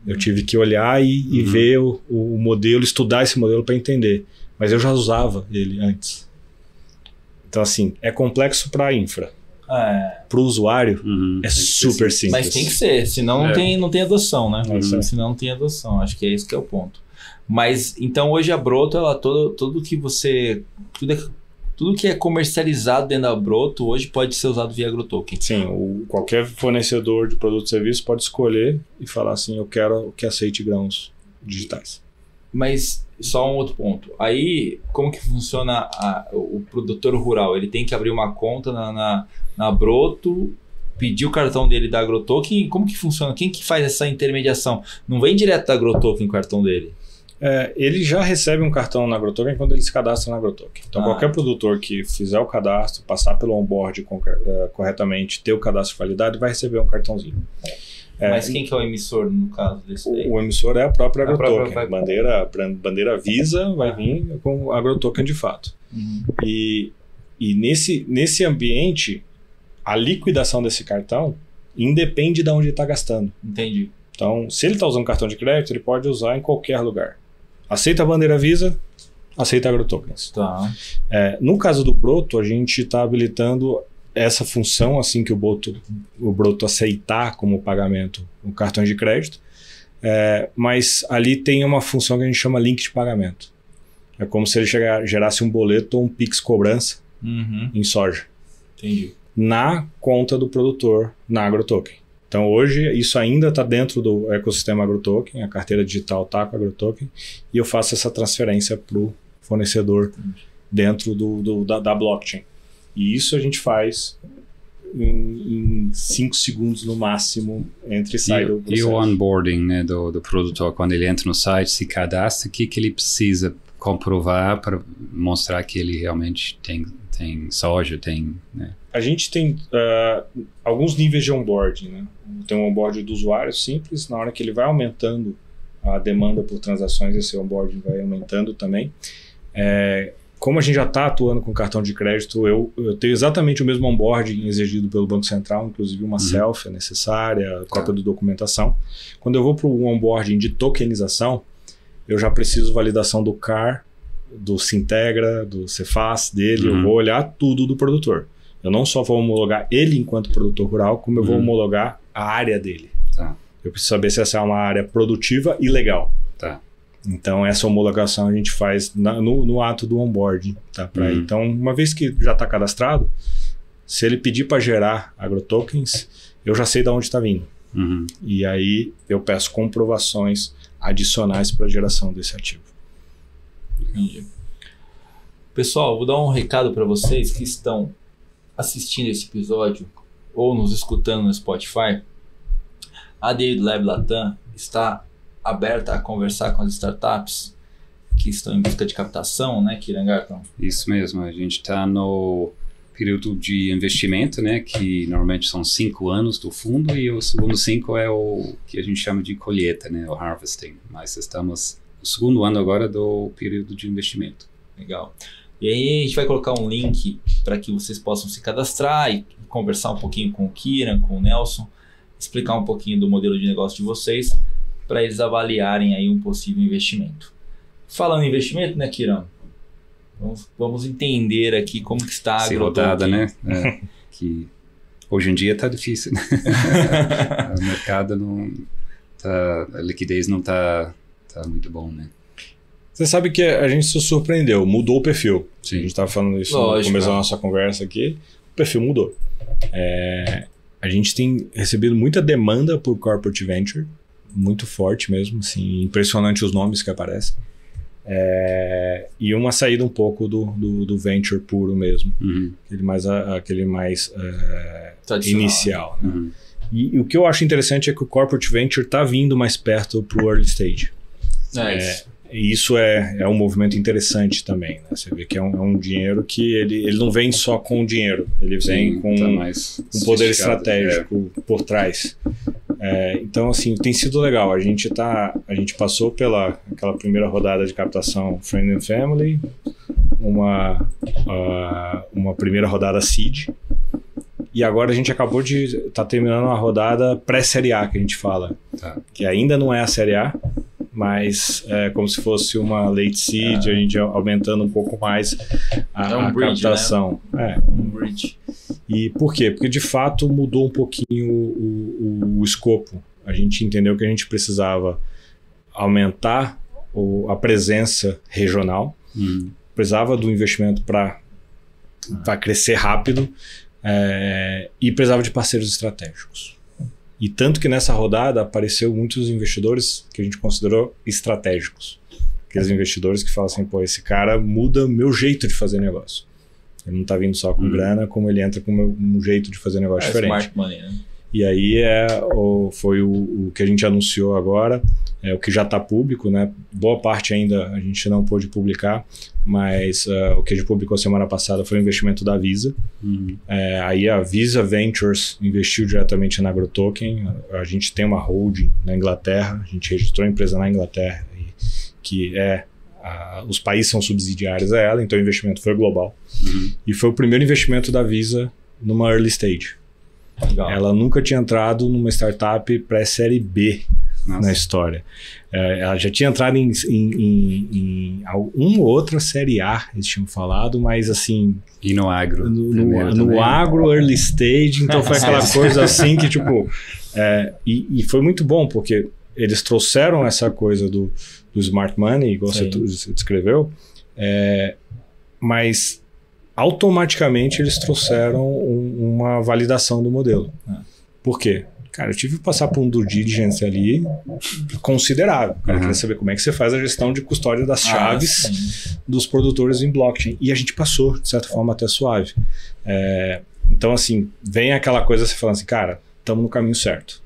Eu tive que olhar e ver o modelo, estudar esse modelo para entender. Mas eu já usava ele antes. Então, assim, é complexo para a infra. Para o usuário, é super simples. Mas tem que ser, senão não tem adoção, né? Senão não tem adoção. Acho que é esse que é o ponto. Mas, então, hoje a Broto, ela, tudo que é comercializado dentro da Broto, hoje pode ser usado via AgroToken. Sim, qualquer fornecedor de produto e serviço pode escolher e falar assim, eu quero que aceite grãos digitais. Mas só um outro ponto. Aí, como que funciona o produtor rural? Ele tem que abrir uma conta na Broto, pedir o cartão dele da AgroToken. Como que funciona? Quem que faz essa intermediação? Não vem direto da AgroToken o cartão dele? Ele já recebe um cartão na AgroToken quando ele se cadastra na AgroToken. Então, qualquer produtor que fizer o cadastro, passar pelo onboard corretamente, ter o cadastro validado, vai receber um cartãozinho. Mas quem que é o emissor no caso desse daí? O emissor é a própria AgroToken. Bandeira Visa vai vir com a AgroToken de fato. E nesse ambiente, a liquidação desse cartão independe de onde ele está gastando. Entendi. Então, se ele está usando cartão de crédito, ele pode usar em qualquer lugar. Aceita a bandeira Visa, aceita AgroTokens. Tá. No caso do Broto, a gente está habilitando essa função assim que o Broto aceitar como pagamento o cartão de crédito, mas ali tem uma função que a gente chama link de pagamento. É como se ele gerasse um boleto ou um Pix cobrança em soja. Entendi. Na conta do produtor na AgroToken. Então hoje isso ainda está dentro do ecossistema AgroToken, a carteira digital está com a AgroToken, e eu faço essa transferência para o fornecedor dentro da blockchain. E isso a gente faz em 5 segundos no máximo entre e sai do processo. E o onboarding, né, do produtor, quando ele entra no site, se cadastra, o que ele precisa comprovar para mostrar que ele realmente tem soja, né? A gente tem alguns níveis de onboarding, né? Tem um onboarding do usuário simples, na hora que ele vai aumentando a demanda por transações, esse onboarding vai aumentando também. Como a gente já está atuando com cartão de crédito, eu tenho exatamente o mesmo onboarding exigido pelo Banco Central, inclusive uma selfie necessária, cópia da documentação. Quando eu vou para o onboarding de tokenização, eu já preciso validação do CAR, do Sintegra, do Cefaz dele, eu vou olhar tudo do produtor. Eu não só vou homologar ele enquanto produtor rural, como eu vou homologar a área dele. Tá. Eu preciso saber se essa é uma área produtiva e legal. Tá. Então, essa homologação a gente faz no ato do onboarding. Tá? Então, uma vez que já está cadastrado, se ele pedir para gerar AgroTokens, eu já sei de onde está vindo. E aí eu peço comprovações adicionais para a geração desse ativo. Entendi. Pessoal, vou dar um recado para vocês que estão assistindo esse episódio ou nos escutando no Spotify. A David Lab Latam está aberta a conversar com as startups que estão em busca de captação, né, Kieran Garton? Isso mesmo, a gente está no período de investimento, né, que normalmente são 5 anos do fundo, e o segundo 5 é o que a gente chama de colheita, né, o harvesting, mas estamos no segundo ano agora do período de investimento. Legal. E aí a gente vai colocar um link para que vocês possam se cadastrar e conversar um pouquinho com o Kieran, com o Nelson, explicar um pouquinho do modelo de negócio de vocês, para eles avaliarem aí um possível investimento. Falando em investimento, né, Kieran? Vamos entender aqui como que está a rodada, né? Que hoje em dia está difícil, né? O mercado a liquidez não está muito bom, né? Você sabe que a gente se surpreendeu, mudou o perfil. Sim. A gente estava falando isso no começo da nossa conversa aqui, o perfil mudou. A gente tem recebido muita demanda por corporate venture, muito forte mesmo, assim, impressionante os nomes que aparecem. E uma saída um pouco do venture puro mesmo, aquele mais inicial. Né? E o que eu acho interessante é que o Corporate Venture está vindo mais perto para o Early Stage. Isso é um movimento interessante também, né? Você vê que é um dinheiro que ele não vem só com o dinheiro, ele vem com um poder estratégico por trás. Então, assim, tem sido legal. A gente passou pela aquela primeira rodada de captação Friend and Family, uma primeira rodada Seed, e agora a gente acabou de terminando uma rodada pré-série A, que a gente fala, que ainda não é a série A, mas é como se fosse uma late seed, a gente aumentando um pouco mais a bridge, captação. Né? Um bridge. E por quê? Porque de fato mudou um pouquinho o escopo. A gente entendeu que a gente precisava aumentar a presença regional, precisava do investimento para crescer rápido, e precisava de parceiros estratégicos. E tanto que nessa rodada apareceu muitos investidores que a gente considerou estratégicos. Aqueles investidores que falam assim, pô, esse cara muda meu jeito de fazer negócio. Ele não está vindo só com grana, como ele entra com um jeito de fazer negócio diferente. Smart money, né? E aí foi o que a gente anunciou agora, o que já está público, né? Boa parte ainda a gente não pôde publicar, mas o que a gente publicou semana passada foi o investimento da Visa. Aí a Visa Ventures investiu diretamente na AgroToken. A gente tem uma holding na Inglaterra, a gente registrou a empresa na Inglaterra, que os países são subsidiários a ela, então o investimento foi global. E foi o primeiro investimento da Visa numa early stage. Legal. Ela nunca tinha entrado numa startup pré-série B na história. Ela já tinha entrado em uma ou outra série A, eles tinham falado, mas assim... E no agro. No agro, early stage, então foi aquela coisa assim que tipo... E foi muito bom, porque eles trouxeram essa coisa do smart money, igual você descreveu, mas... automaticamente eles trouxeram uma validação do modelo. Por quê? Cara, eu tive que passar por um due diligence ali considerável. O cara queria saber como é que você faz a gestão de custódia das chaves dos produtores em blockchain. E a gente passou, de certa forma, até suave. Então, assim, vem aquela coisa, você falando assim, cara, estamos no caminho certo.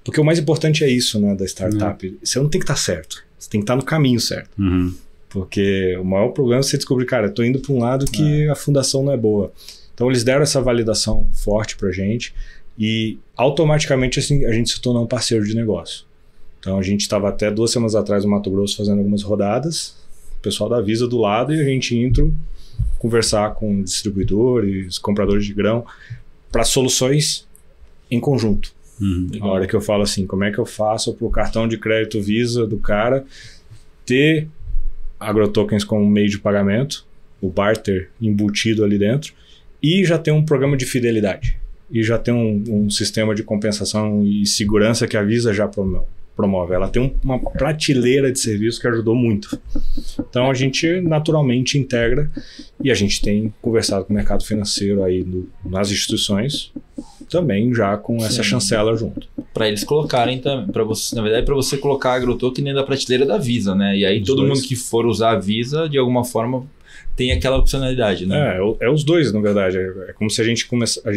Porque o mais importante é isso, né, da startup. Você não tem que estar certo, você tem que estar no caminho certo. Porque o maior problema é você descobrir, cara, eu tô indo para um lado que a fundação não é boa. Então eles deram essa validação forte pra gente e automaticamente assim, a gente se tornou um parceiro de negócio. Então a gente estava até 2 semanas atrás no Mato Grosso fazendo algumas rodadas, o pessoal da Visa do lado, e a gente entra conversar com distribuidores, compradores de grão, para soluções em conjunto. A hora que eu falo assim, como é que eu faço para o cartão de crédito Visa do cara ter AgroTokens como meio de pagamento, o barter embutido ali dentro, e já tem um programa de fidelidade, e já tem um sistema de compensação e segurança que a Visa já promove. Ela tem uma prateleira de serviço que ajudou muito. Então a gente naturalmente integra, e a gente tem conversado com o mercado financeiro aí nas instituições, também já com essa chancela junto. Para eles colocarem também, na verdade, para você colocar a AgroToken dentro da prateleira da Visa, né? E aí todo mundo que for usar a Visa, de alguma forma, tem aquela opcionalidade, né? É os dois, na verdade. É como se a gente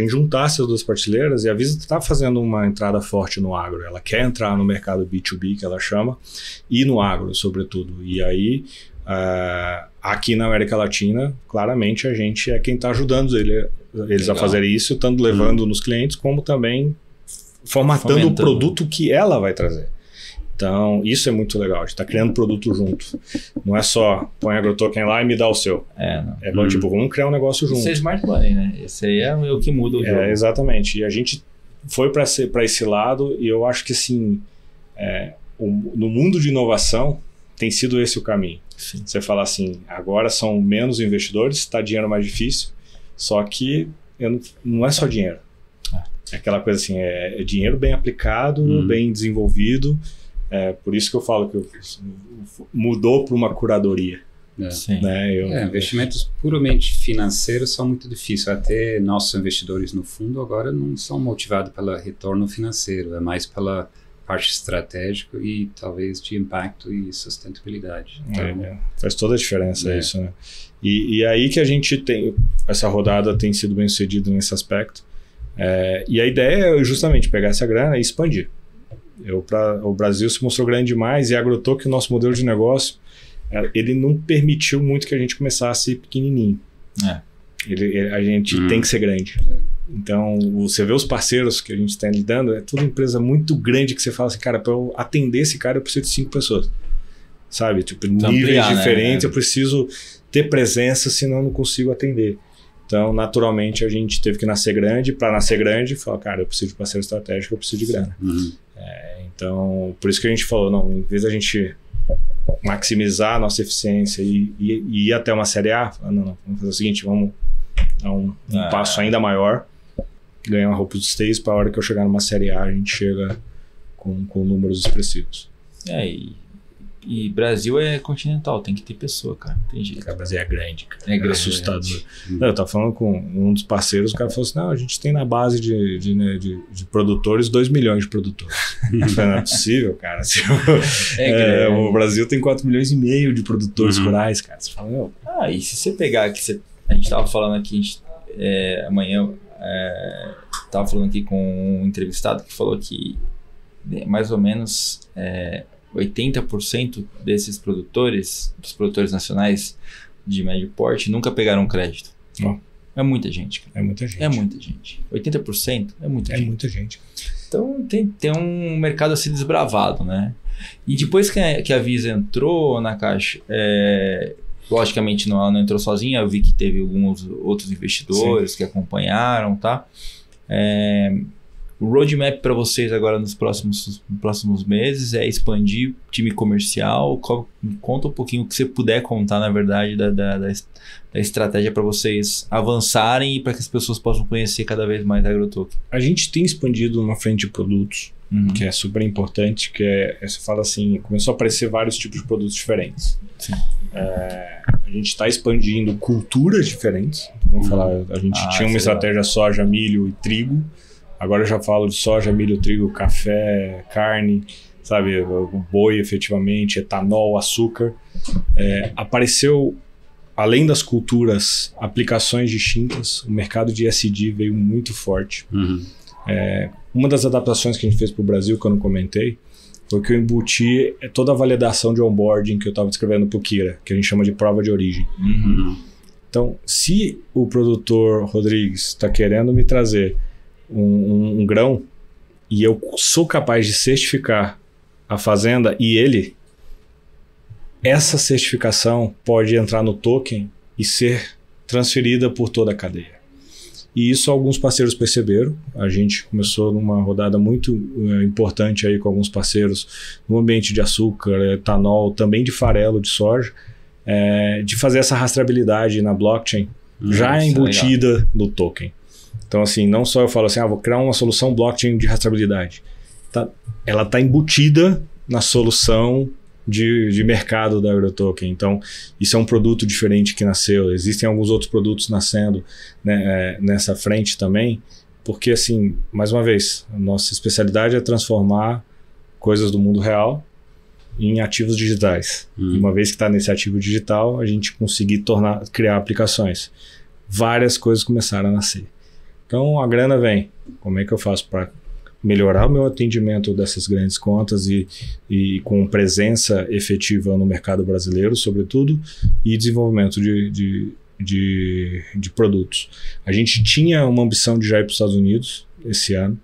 juntasse as duas prateleiras, e a Visa está fazendo uma entrada forte no agro. Ela quer entrar no mercado B2B, que ela chama, e no agro, sobretudo. E aí, aqui na América Latina, claramente a gente é quem está ajudando eles a fazerem isso, tanto levando nos clientes, como também formatando o produto que ela vai trazer. Então, isso é muito legal. A gente está criando produto junto. Não é só põe a AgroToken lá e me dá o seu. Bom, tipo, vamos criar um negócio junto. Isso é smart money, né? Esse aí é o que muda o jogo. Exatamente. E a gente foi para esse lado, e eu acho que assim, no mundo de inovação tem sido esse o caminho. Sim. Você fala assim, agora são menos investidores, está dinheiro mais difícil, só que não é só dinheiro. É aquela coisa assim, é dinheiro bem aplicado, bem desenvolvido. Por isso que eu falo que mudou para uma curadoria. Né? Investimentos puramente financeiros são muito difíceis. Até nossos investidores no fundo agora não são motivados pelo retorno financeiro, é mais pela parte estratégica e talvez de impacto e sustentabilidade. Então, faz toda a diferença isso, né? E aí que a gente tem, essa rodada tem sido bem sucedida nesse aspecto. E a ideia é justamente pegar essa grana e expandir. O Brasil se mostrou grande demais e a Agrotoken, o nosso modelo de negócio, ele não permitiu muito que a gente começasse pequenininho. A gente tem que ser grande. Então, você vê os parceiros que a gente está lidando, é toda empresa muito grande que você fala assim, cara, para eu atender esse cara eu preciso de 5 pessoas. Sabe? Tipo, níveis diferentes, eu preciso ter presença, senão eu não consigo atender. Então, naturalmente, a gente teve que nascer grande. Para nascer grande, falar, cara, eu preciso de parceiro estratégico, eu preciso de grana. Então, por isso que a gente falou, não, em vez da gente maximizar a nossa eficiência e ir até uma série A, não, vamos fazer o seguinte, vamos dar um passo ainda maior, ganhar uma roupa de stage para a hora que eu chegar numa série A, a gente chega com números expressivos. E Brasil é continental, tem que ter pessoa, cara. Tem jeito. O Brasil é grande, cara. É assustador. Eu tava falando com um dos parceiros, o cara falou assim, não, a gente tem na base de produtores 2 milhões de produtores. Eu falei, não é possível, cara. O Brasil tem 4,5 milhões de produtores rurais, cara. Você fala, meu... e se você pegar que a gente tava falando aqui, amanhã tava falando aqui com um entrevistado que falou que mais ou menos 80% desses produtores, dos produtores nacionais de médio porte, nunca pegaram crédito. É muita gente, cara. É muita gente. É muita gente. 80% é muita gente. É muita gente. Então tem um mercado a ser desbravado, né? E depois que a Visa entrou na Caixa, logicamente ela não entrou sozinha, eu vi que teve alguns outros investidores que acompanharam, tá? O roadmap para vocês agora nos próximos meses é expandir time comercial. Conta um pouquinho o que você puder contar, na verdade, da estratégia para vocês avançarem e para que as pessoas possam conhecer cada vez mais a Agrotoken. A gente tem expandido uma frente de produtos, que é super importante, você fala assim, começou a aparecer vários tipos de produtos diferentes. A gente está expandindo culturas diferentes. Vamos falar, a gente tinha uma estratégia soja, milho e trigo. Agora eu já falo de soja, milho, trigo, café, carne, sabe, o boi efetivamente, etanol, açúcar. Apareceu, além das culturas, aplicações distintas. O mercado de ESG veio muito forte. Uma das adaptações que a gente fez para o Brasil, que eu não comentei, foi que eu embuti toda a validação de onboarding que eu estava descrevendo para o Kira, que a gente chama de prova de origem. Então, se o produtor Rodrigues está querendo me trazer um grão e eu sou capaz de certificar a fazenda essa certificação pode entrar no token e ser transferida por toda a cadeia. E isso alguns parceiros perceberam. A gente começou numa rodada muito importante aí com alguns parceiros no ambiente de açúcar, etanol, também de farelo, de soja, de fazer essa rastreabilidade na blockchain já embutida no token. Então, assim, não só eu falo assim, vou criar uma solução blockchain de rastreabilidade. Ela está embutida na solução de mercado da Agrotoken. Então, isso é um produto diferente que nasceu. Existem alguns outros produtos nascendo, né, nessa frente também, porque, assim, mais uma vez, a nossa especialidade é transformar coisas do mundo real em ativos digitais. E uma vez que está nesse ativo digital, a gente conseguir criar aplicações. Várias coisas começaram a nascer. Então a grana vem. Como é que eu faço para melhorar o meu atendimento dessas grandes contas e com presença efetiva no mercado brasileiro, sobretudo, e desenvolvimento de produtos. A gente tinha uma ambição de já ir para os Estados Unidos esse ano.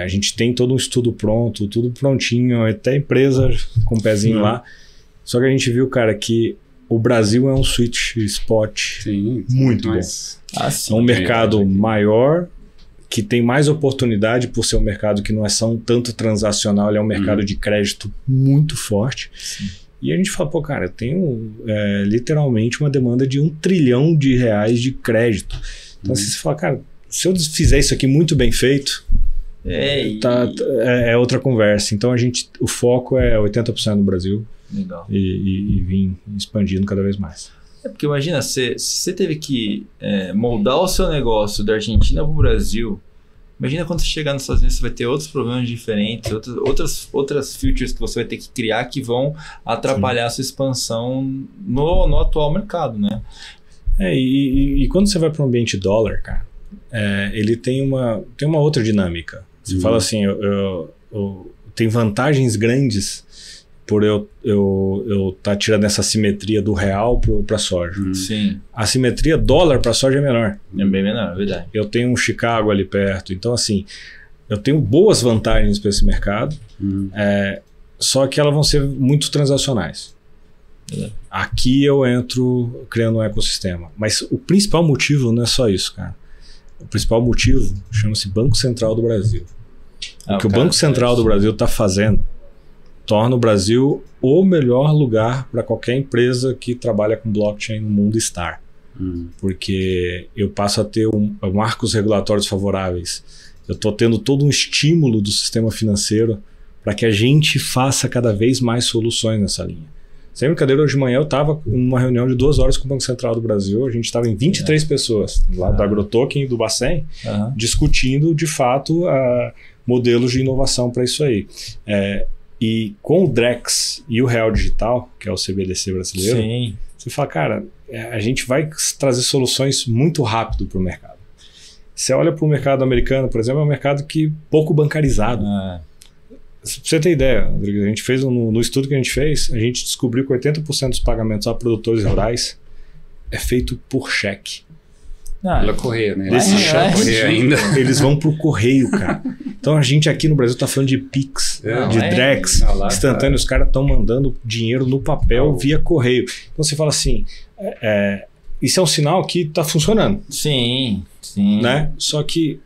A gente tem todo um estudo pronto, tudo prontinho, até empresa com um pezinho lá. Só que a gente viu, cara, que o Brasil é um sweet spot muito bom. É um mercado maior, que tem mais oportunidade por ser um mercado que não é só tanto transacional, ele é um mercado de crédito muito forte. E a gente fala, pô, cara, eu tenho literalmente uma demanda de R$1 trilhão de crédito. Então, se você fala, cara, se eu fizer isso aqui muito bem feito, é outra conversa. Então, o foco é 80% no Brasil. Legal. E vim expandindo cada vez mais. Porque imagina, se você teve que moldar o seu negócio da Argentina para o Brasil, imagina quando você chegar nos Estados Unidos, você vai ter outros problemas diferentes, outras features que você vai ter que criar que vão atrapalhar a sua expansão no atual mercado, né? E quando você vai para um ambiente dólar, cara, ele tem uma outra dinâmica. Você fala assim, tem vantagens grandes por eu tá tirando essa simetria do real para a soja. Sim. A simetria dólar para a soja é menor. É bem menor, é verdade. Eu tenho um Chicago ali perto. Então, assim, eu tenho boas vantagens para esse mercado, só que elas vão ser muito transacionais. Aqui eu entro criando um ecossistema. Mas o principal motivo não é só isso, cara. O principal motivo chama-se Banco Central do Brasil. O que o Banco Central do Brasil está fazendo torna o Brasil o melhor lugar para qualquer empresa que trabalha com blockchain no mundo estar. Porque eu passo a ter marcos regulatórios favoráveis. Eu estou tendo todo um estímulo do sistema financeiro para que a gente faça cada vez mais soluções nessa linha. Sem brincadeira, hoje de manhã eu estava em uma reunião de 2 horas com o Banco Central do Brasil. A gente estava em 23 pessoas, lá do AgroToken e do Bacen, discutindo, de fato, modelos de inovação para isso aí. E com o Drex e o Real Digital, que é o CBDC brasileiro, você fala, cara, a gente vai trazer soluções muito rápido para o mercado. Você olha para o mercado americano, por exemplo, é um mercado pouco bancarizado. Pra você ter ideia, Rodrigo, a gente fez no estudo que a gente fez, a gente descobriu que 80% dos pagamentos a produtores rurais é feito por cheque. Pela correio, né? Desses cheques, correio ainda. Eles vão pro correio, cara. Então a gente aqui no Brasil tá falando de Pix, de Drex, instantâneo. Os caras estão mandando dinheiro no papel via correio. Então você fala assim, isso é um sinal que tá funcionando. Sim. Né? Só que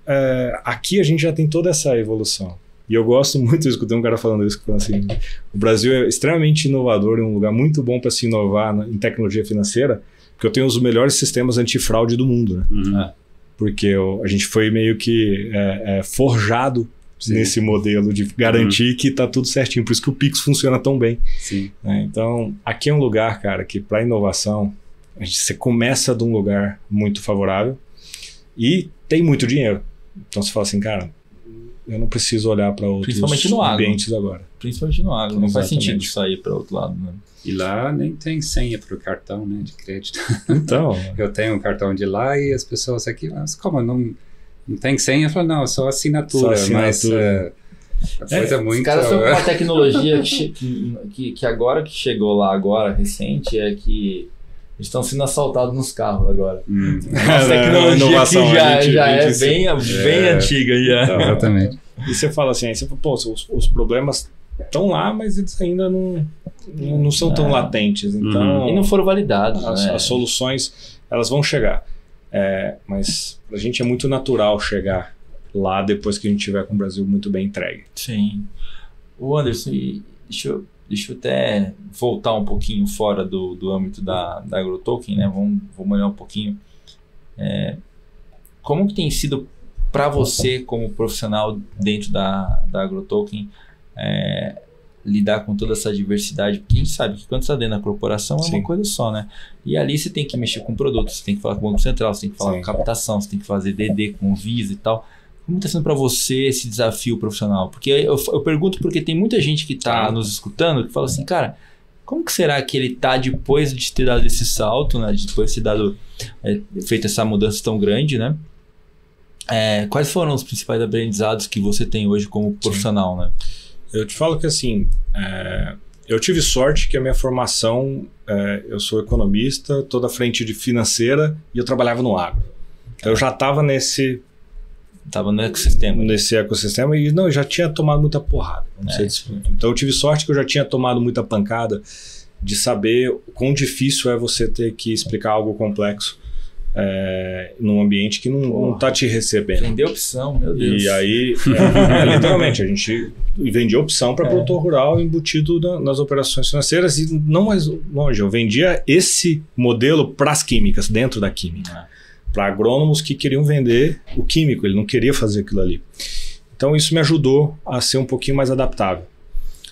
aqui a gente já tem toda essa evolução. E eu gosto muito, eu escutei um cara falando isso, que falou assim, o Brasil é extremamente inovador, é um lugar muito bom para se inovar em tecnologia financeira, porque eu tenho os melhores sistemas antifraude do mundo, né? Porque a gente foi meio que forjado nesse modelo de garantir que está tudo certinho, por isso que o Pix funciona tão bem. Né? Então, aqui é um lugar, cara, que para inovação, você começa de um lugar muito favorável e tem muito dinheiro. Então você fala assim, cara, eu não preciso olhar para outros ambientes agora. Principalmente no agro. Não faz sentido sair para outro lado. Né? E lá nem tem senha para o cartão, né, de crédito. Então. Eu tenho um cartão de lá e as pessoas aqui, mas como não tem senha? Eu falo, não, só assinatura. Mas a coisa é muito... Os caras estão com uma tecnologia que agora que chegou lá, agora, recente, é que estão sendo assaltados nos carros agora. Uma tecnologia que já é bem antiga. Já. Então, exatamente. E você fala assim, os problemas estão lá, mas eles ainda não são tão latentes. Então, e não foram validados. As soluções, elas vão chegar. Mas pra gente é muito natural chegar lá depois que a gente tiver com o Brasil muito bem entregue. Sim. O Anderson, deixa eu até voltar um pouquinho fora do âmbito da AgroToken, né? Vamos olhar um pouquinho. Como que tem sido para você, como profissional dentro da AgroToken, lidar com toda essa diversidade? Porque a gente sabe que quando você está dentro da corporação é uma coisa só, né? E ali você tem que mexer com produtos, você tem que falar com o Banco Central, você tem que falar com captação, você tem que fazer DD com Visa e tal. Como está sendo para você esse desafio profissional? Porque eu pergunto porque tem muita gente que está nos escutando que fala assim, cara, como que será que ele está depois de ter dado esse salto, né? Depois de ter feito essa mudança tão grande, né? Quais foram os principais aprendizados que você tem hoje como profissional, né? Eu te falo que assim, eu tive sorte que a minha formação, eu sou economista, toda a frente de financeira e eu trabalhava no agro. Então eu já estava nesse ecossistema. Nesse ecossistema e eu já tinha tomado muita porrada. Então eu tive sorte que eu já tinha tomado muita pancada de saber quão difícil é você ter que explicar algo complexo num ambiente que não está te recebendo. Vender opção, meu Deus. E aí, literalmente, a gente vendia opção para produtor rural embutido nas operações financeiras e não mais longe. Eu vendia esse modelo para as químicas, dentro da química. Para agrônomos que queriam vender o químico, ele não queria fazer aquilo ali. Então isso me ajudou a ser um pouquinho mais adaptável.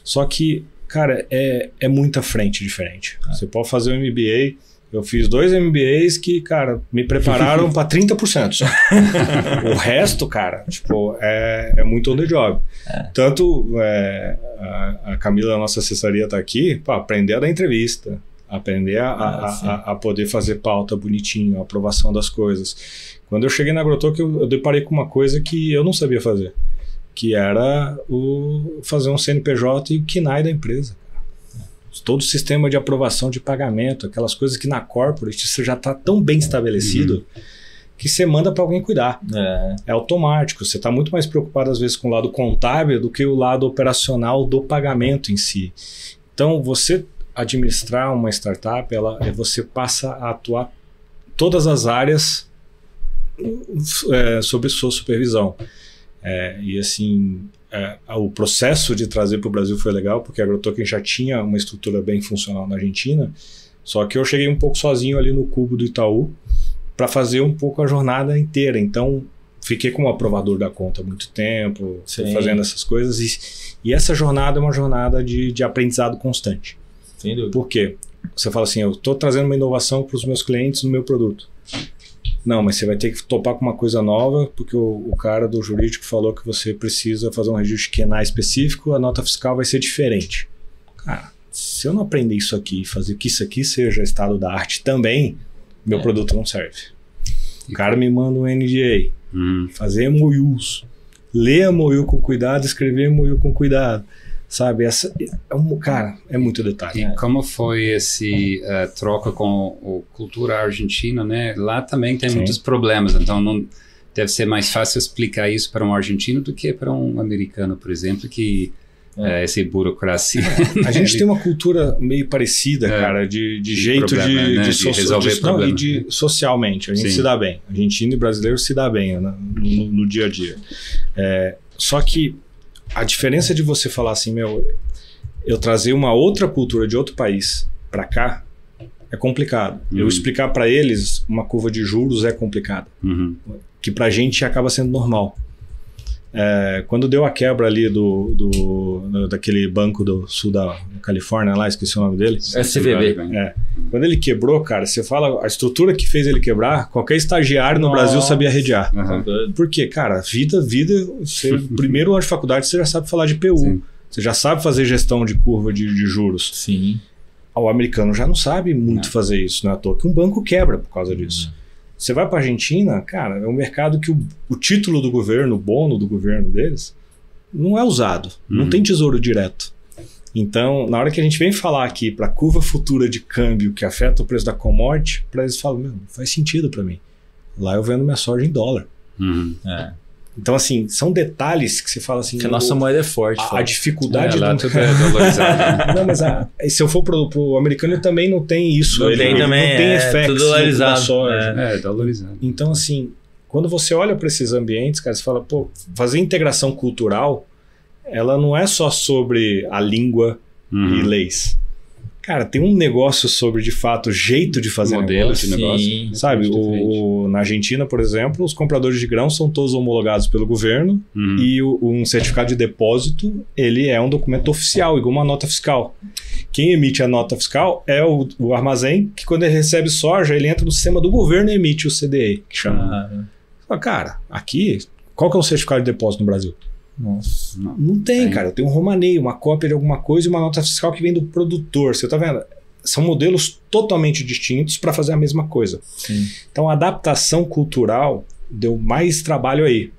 Só que, cara, é muita frente diferente. Você pode fazer um MBA, eu fiz 2 MBAs que, cara, me prepararam para 30% só. O resto, cara, tipo, é muito on the job. Tanto a Camila, a nossa assessoria, está aqui para aprender a dar entrevista, aprender a poder fazer pauta bonitinho, a aprovação das coisas. Quando eu cheguei na Agrotoque, eu deparei com uma coisa que eu não sabia fazer, que era fazer um CNPJ e o KNAI da empresa. Todo o sistema de aprovação de pagamento, aquelas coisas que na corporate você já está tão bem estabelecido que você manda para alguém cuidar. É automático. Você está muito mais preocupado, às vezes, com o lado contábil do que o lado operacional do pagamento em si. Então, você administrar uma startup, você passa a atuar todas as áreas sob sua supervisão. E assim, o processo de trazer para o Brasil foi legal, porque a Agrotoken já tinha uma estrutura bem funcional na Argentina, só que eu cheguei um pouco sozinho ali no cubo do Itaú para fazer um pouco a jornada inteira. Então, fiquei como aprovador da conta há muito tempo, fazendo essas coisas, e essa jornada é uma jornada de aprendizado constante. Sem dúvida. Por quê? Você fala assim, eu estou trazendo uma inovação para os meus clientes no meu produto. Não, mas você vai ter que topar com uma coisa nova, porque o cara do jurídico falou que você precisa fazer um registro de KNAI específico, a nota fiscal vai ser diferente. Cara, se eu não aprender isso aqui, fazer que isso aqui seja estado da arte também, meu produto não serve. O cara me manda um NDA, fazer MOUs, ler MOU com cuidado, escrever MOU com cuidado. Sabe, cara, é muito detalhe. E como foi esse troca com a cultura argentina, né? Lá também tem muitos problemas, então não deve ser mais fácil explicar isso para um argentino do que para um americano, por exemplo, que essa burocracia. A gente tem uma cultura meio parecida, cara, de jeito problema, de resolver problemas. E socialmente, a gente se dá bem. Argentino e brasileiro se dá bem, né, no dia a dia. Só que a diferença de você falar assim, eu trazer uma outra cultura de outro país para cá é complicado. Eu explicar para eles uma curva de juros é complicado. Que pra gente acaba sendo normal. Quando deu a quebra ali daquele banco do sul da Califórnia lá, esqueci o nome dele. SVB. Quando ele quebrou, cara, você fala, a estrutura que fez ele quebrar, qualquer estagiário no Brasil sabia arrediar. Porque, cara, vida, você, primeiro ano de faculdade você já sabe falar de PU. Sim. Você já sabe fazer gestão de curva de juros. Sim. O americano já não sabe muito fazer isso, não é à toa que um banco quebra por causa disso. Você vai para a Argentina, cara, é um mercado que o título do governo, o bono do governo deles, não é usado. Não tem tesouro direto. Então, na hora que a gente vem falar aqui para a curva futura de câmbio que afeta o preço da commodity, para eles falam, não faz sentido para mim. Lá eu vendo minha soja em dólar. Então, assim, são detalhes que você fala assim... Que a nossa moeda é forte. A dificuldade... lá tudo é dolarizado. Não, mas se eu for pro americano, ele também não tem isso. Não tem também, não tem effects tudo dolarizado. Soja. É dolarizado. Então, assim, quando você olha para esses ambientes, cara, você fala, pô, fazer integração cultural, ela não é só sobre a língua e leis. Cara, tem um negócio sobre, de fato, jeito de fazer modelos de negócio. Sim. Sabe, na Argentina, por exemplo, os compradores de grãos são todos homologados pelo governo e um certificado de depósito, ele é um documento oficial, igual uma nota fiscal. Quem emite a nota fiscal é o armazém, que quando ele recebe soja, ele entra no sistema do governo e emite o CDE, que chama. Cara, aqui, qual que é o certificado de depósito no Brasil? Nossa, não tem, cara. Eu tenho um romaneio, uma cópia de alguma coisa e uma nota fiscal que vem do produtor. Você tá vendo? São modelos totalmente distintos para fazer a mesma coisa. Sim. Então a adaptação cultural deu mais trabalho aí.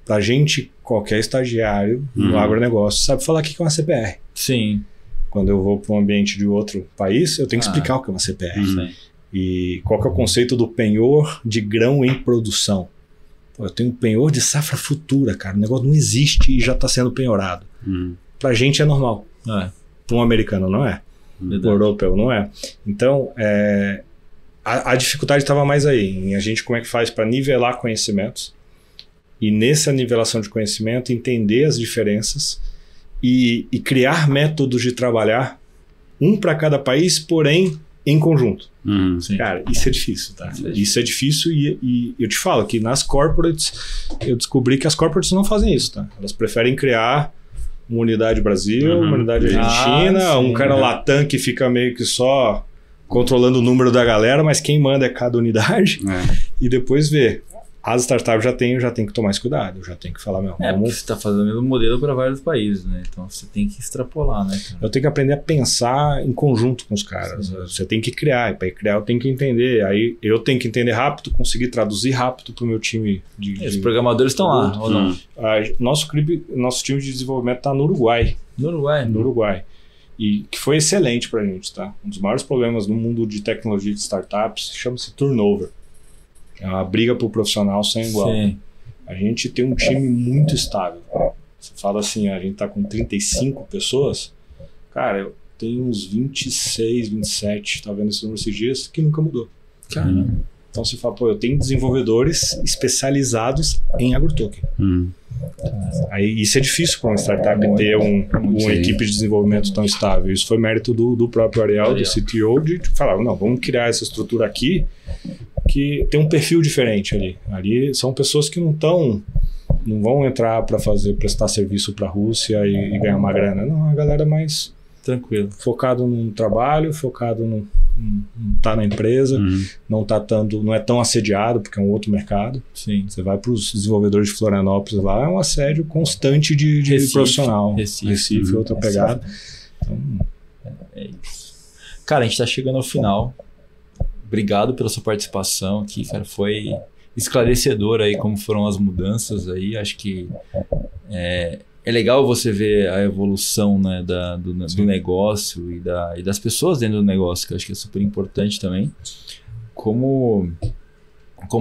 Pra gente, qualquer estagiário no agronegócio sabe falar o que é uma CPR. Sim. Quando eu vou para um ambiente de outro país, eu tenho que explicar o que é uma CPR. E qual que é o conceito do penhor de grão em produção. Eu tenho um penhor de safra futura, cara. O negócio não existe e já está sendo penhorado. Pra gente é normal. Para um americano não é. Para um europeu não é. Então, a dificuldade estava mais aí. Em a gente como é que faz para nivelar conhecimentos. E nessa nivelação de conhecimento, entender as diferenças e criar métodos de trabalhar, um para cada país, porém em conjunto. Cara, isso é difícil, tá? Isso é difícil e eu te falo que nas corporates, eu descobri que as corporates não fazem isso, tá? Elas preferem criar uma unidade Brasil, uma unidade Argentina, um cara Latam que fica meio que só controlando o número da galera, mas quem manda é cada unidade e depois vê. as startups já tem que tomar esse cuidado, eu já tenho que falar, meu, porque você está fazendo o mesmo modelo para vários países, né? Então você tem que extrapolar, né? Eu tenho que aprender a pensar em conjunto com os caras. Você tem que criar, e para criar eu tenho que entender. Aí eu tenho que entender rápido, conseguir traduzir rápido para o meu time. Os programadores estão lá, ou não? Nosso time de desenvolvimento está no Uruguai. No Uruguai. E que foi excelente para a gente, tá? Um dos maiores problemas no mundo de tecnologia de startups chama-se turnover. É uma briga pro profissional sem igual. Sim. A gente tem um time muito estável. Você fala assim, a gente tá com 35 pessoas. Cara, eu tenho uns 26, 27, tá vendo esse número esses dias, que nunca mudou. Caramba. Então você fala, eu tenho desenvolvedores especializados em AgroToken. Aí, isso é difícil para uma startup ter uma equipe de desenvolvimento tão estável. Isso foi mérito do próprio Ariel, do CTO, de falar, não, vamos criar essa estrutura aqui que tem um perfil diferente ali. Ali são pessoas que não vão entrar para prestar serviço para a Rússia e ganhar uma grana. Não, a galera mais tranquilo, focado no trabalho, focado no tá na empresa, não é tão assediado, porque é um outro mercado. Sim. Você vai para os desenvolvedores de Florianópolis lá, é um assédio constante de profissional. Recife, outra pegada. Então, é isso. Cara, a gente está chegando ao final. Obrigado pela sua participação aqui, cara. Foi esclarecedor aí como foram as mudanças aí. Acho que é legal você ver a evolução, né, do negócio e das pessoas dentro do negócio, que eu acho que é super importante também. Como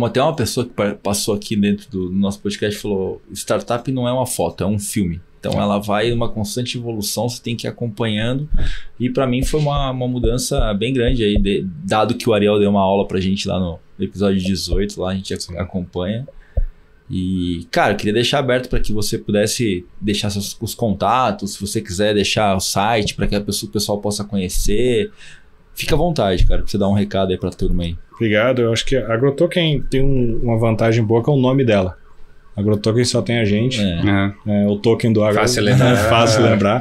até uma pessoa que passou aqui dentro do nosso podcast falou, startup não é uma foto, é um filme. Então ela vai numa constante evolução, você tem que ir acompanhando. E para mim foi uma mudança bem grande aí, dado que o Ariel deu uma aula pra gente lá no episódio 18, lá a gente acompanha. E, cara, eu queria deixar aberto para que você pudesse deixar os contatos, se você quiser deixar o site para que o pessoal possa conhecer. Fica à vontade, cara, pra você dar um recado aí pra turma aí. Obrigado. Eu acho que a AgroToken tem uma vantagem boa, que é o nome dela. A AgroToken só tem a gente. O token do Agro. Fácil lembrar. Fácil lembrar.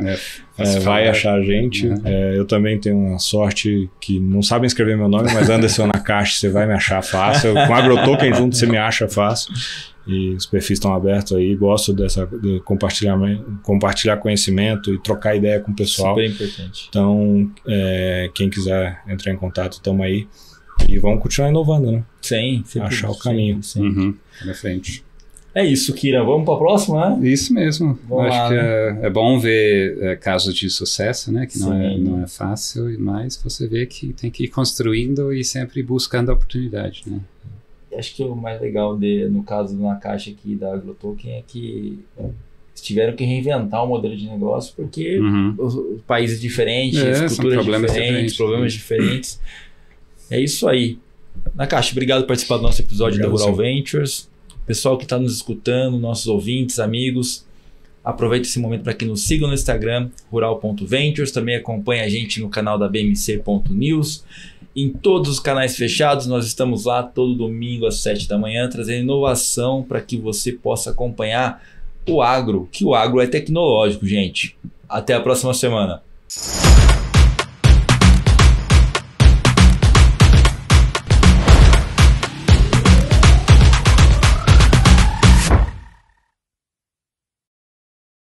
Vai achar a gente. Eu também tenho uma sorte que não sabem escrever meu nome, mas Anderson Nakashi, você vai me achar fácil. Com a AgroToken junto, você me acha fácil. E os perfis estão abertos aí. Gosto de compartilhar conhecimento e trocar ideia com o pessoal. Super importante. Então, quem quiser entrar em contato, estamos aí. E vamos continuar inovando, né? Sim. Achar o caminho. Na frente. É isso, Kira. Vamos para a próxima, né? Isso mesmo. Acho que é bom ver casos de sucesso, né? Que não é fácil, mas você vê que tem que ir construindo e sempre buscando a oportunidade, né? Acho que o mais legal no caso na caixa aqui da AgroToken é que tiveram que reinventar o modelo de negócio porque os países diferentes, culturas diferentes, problemas diferentes. É isso aí. Nakashi, obrigado por participar do nosso episódio da Rural Ventures. Pessoal que está nos escutando, nossos ouvintes, amigos, aproveita esse momento para que nos sigam no Instagram, rural.ventures. Também acompanhe a gente no canal da bmc.news. Em todos os canais fechados, nós estamos lá todo domingo às 7 da manhã, trazendo inovação para que você possa acompanhar o agro, que o agro é tecnológico, gente. Até a próxima semana.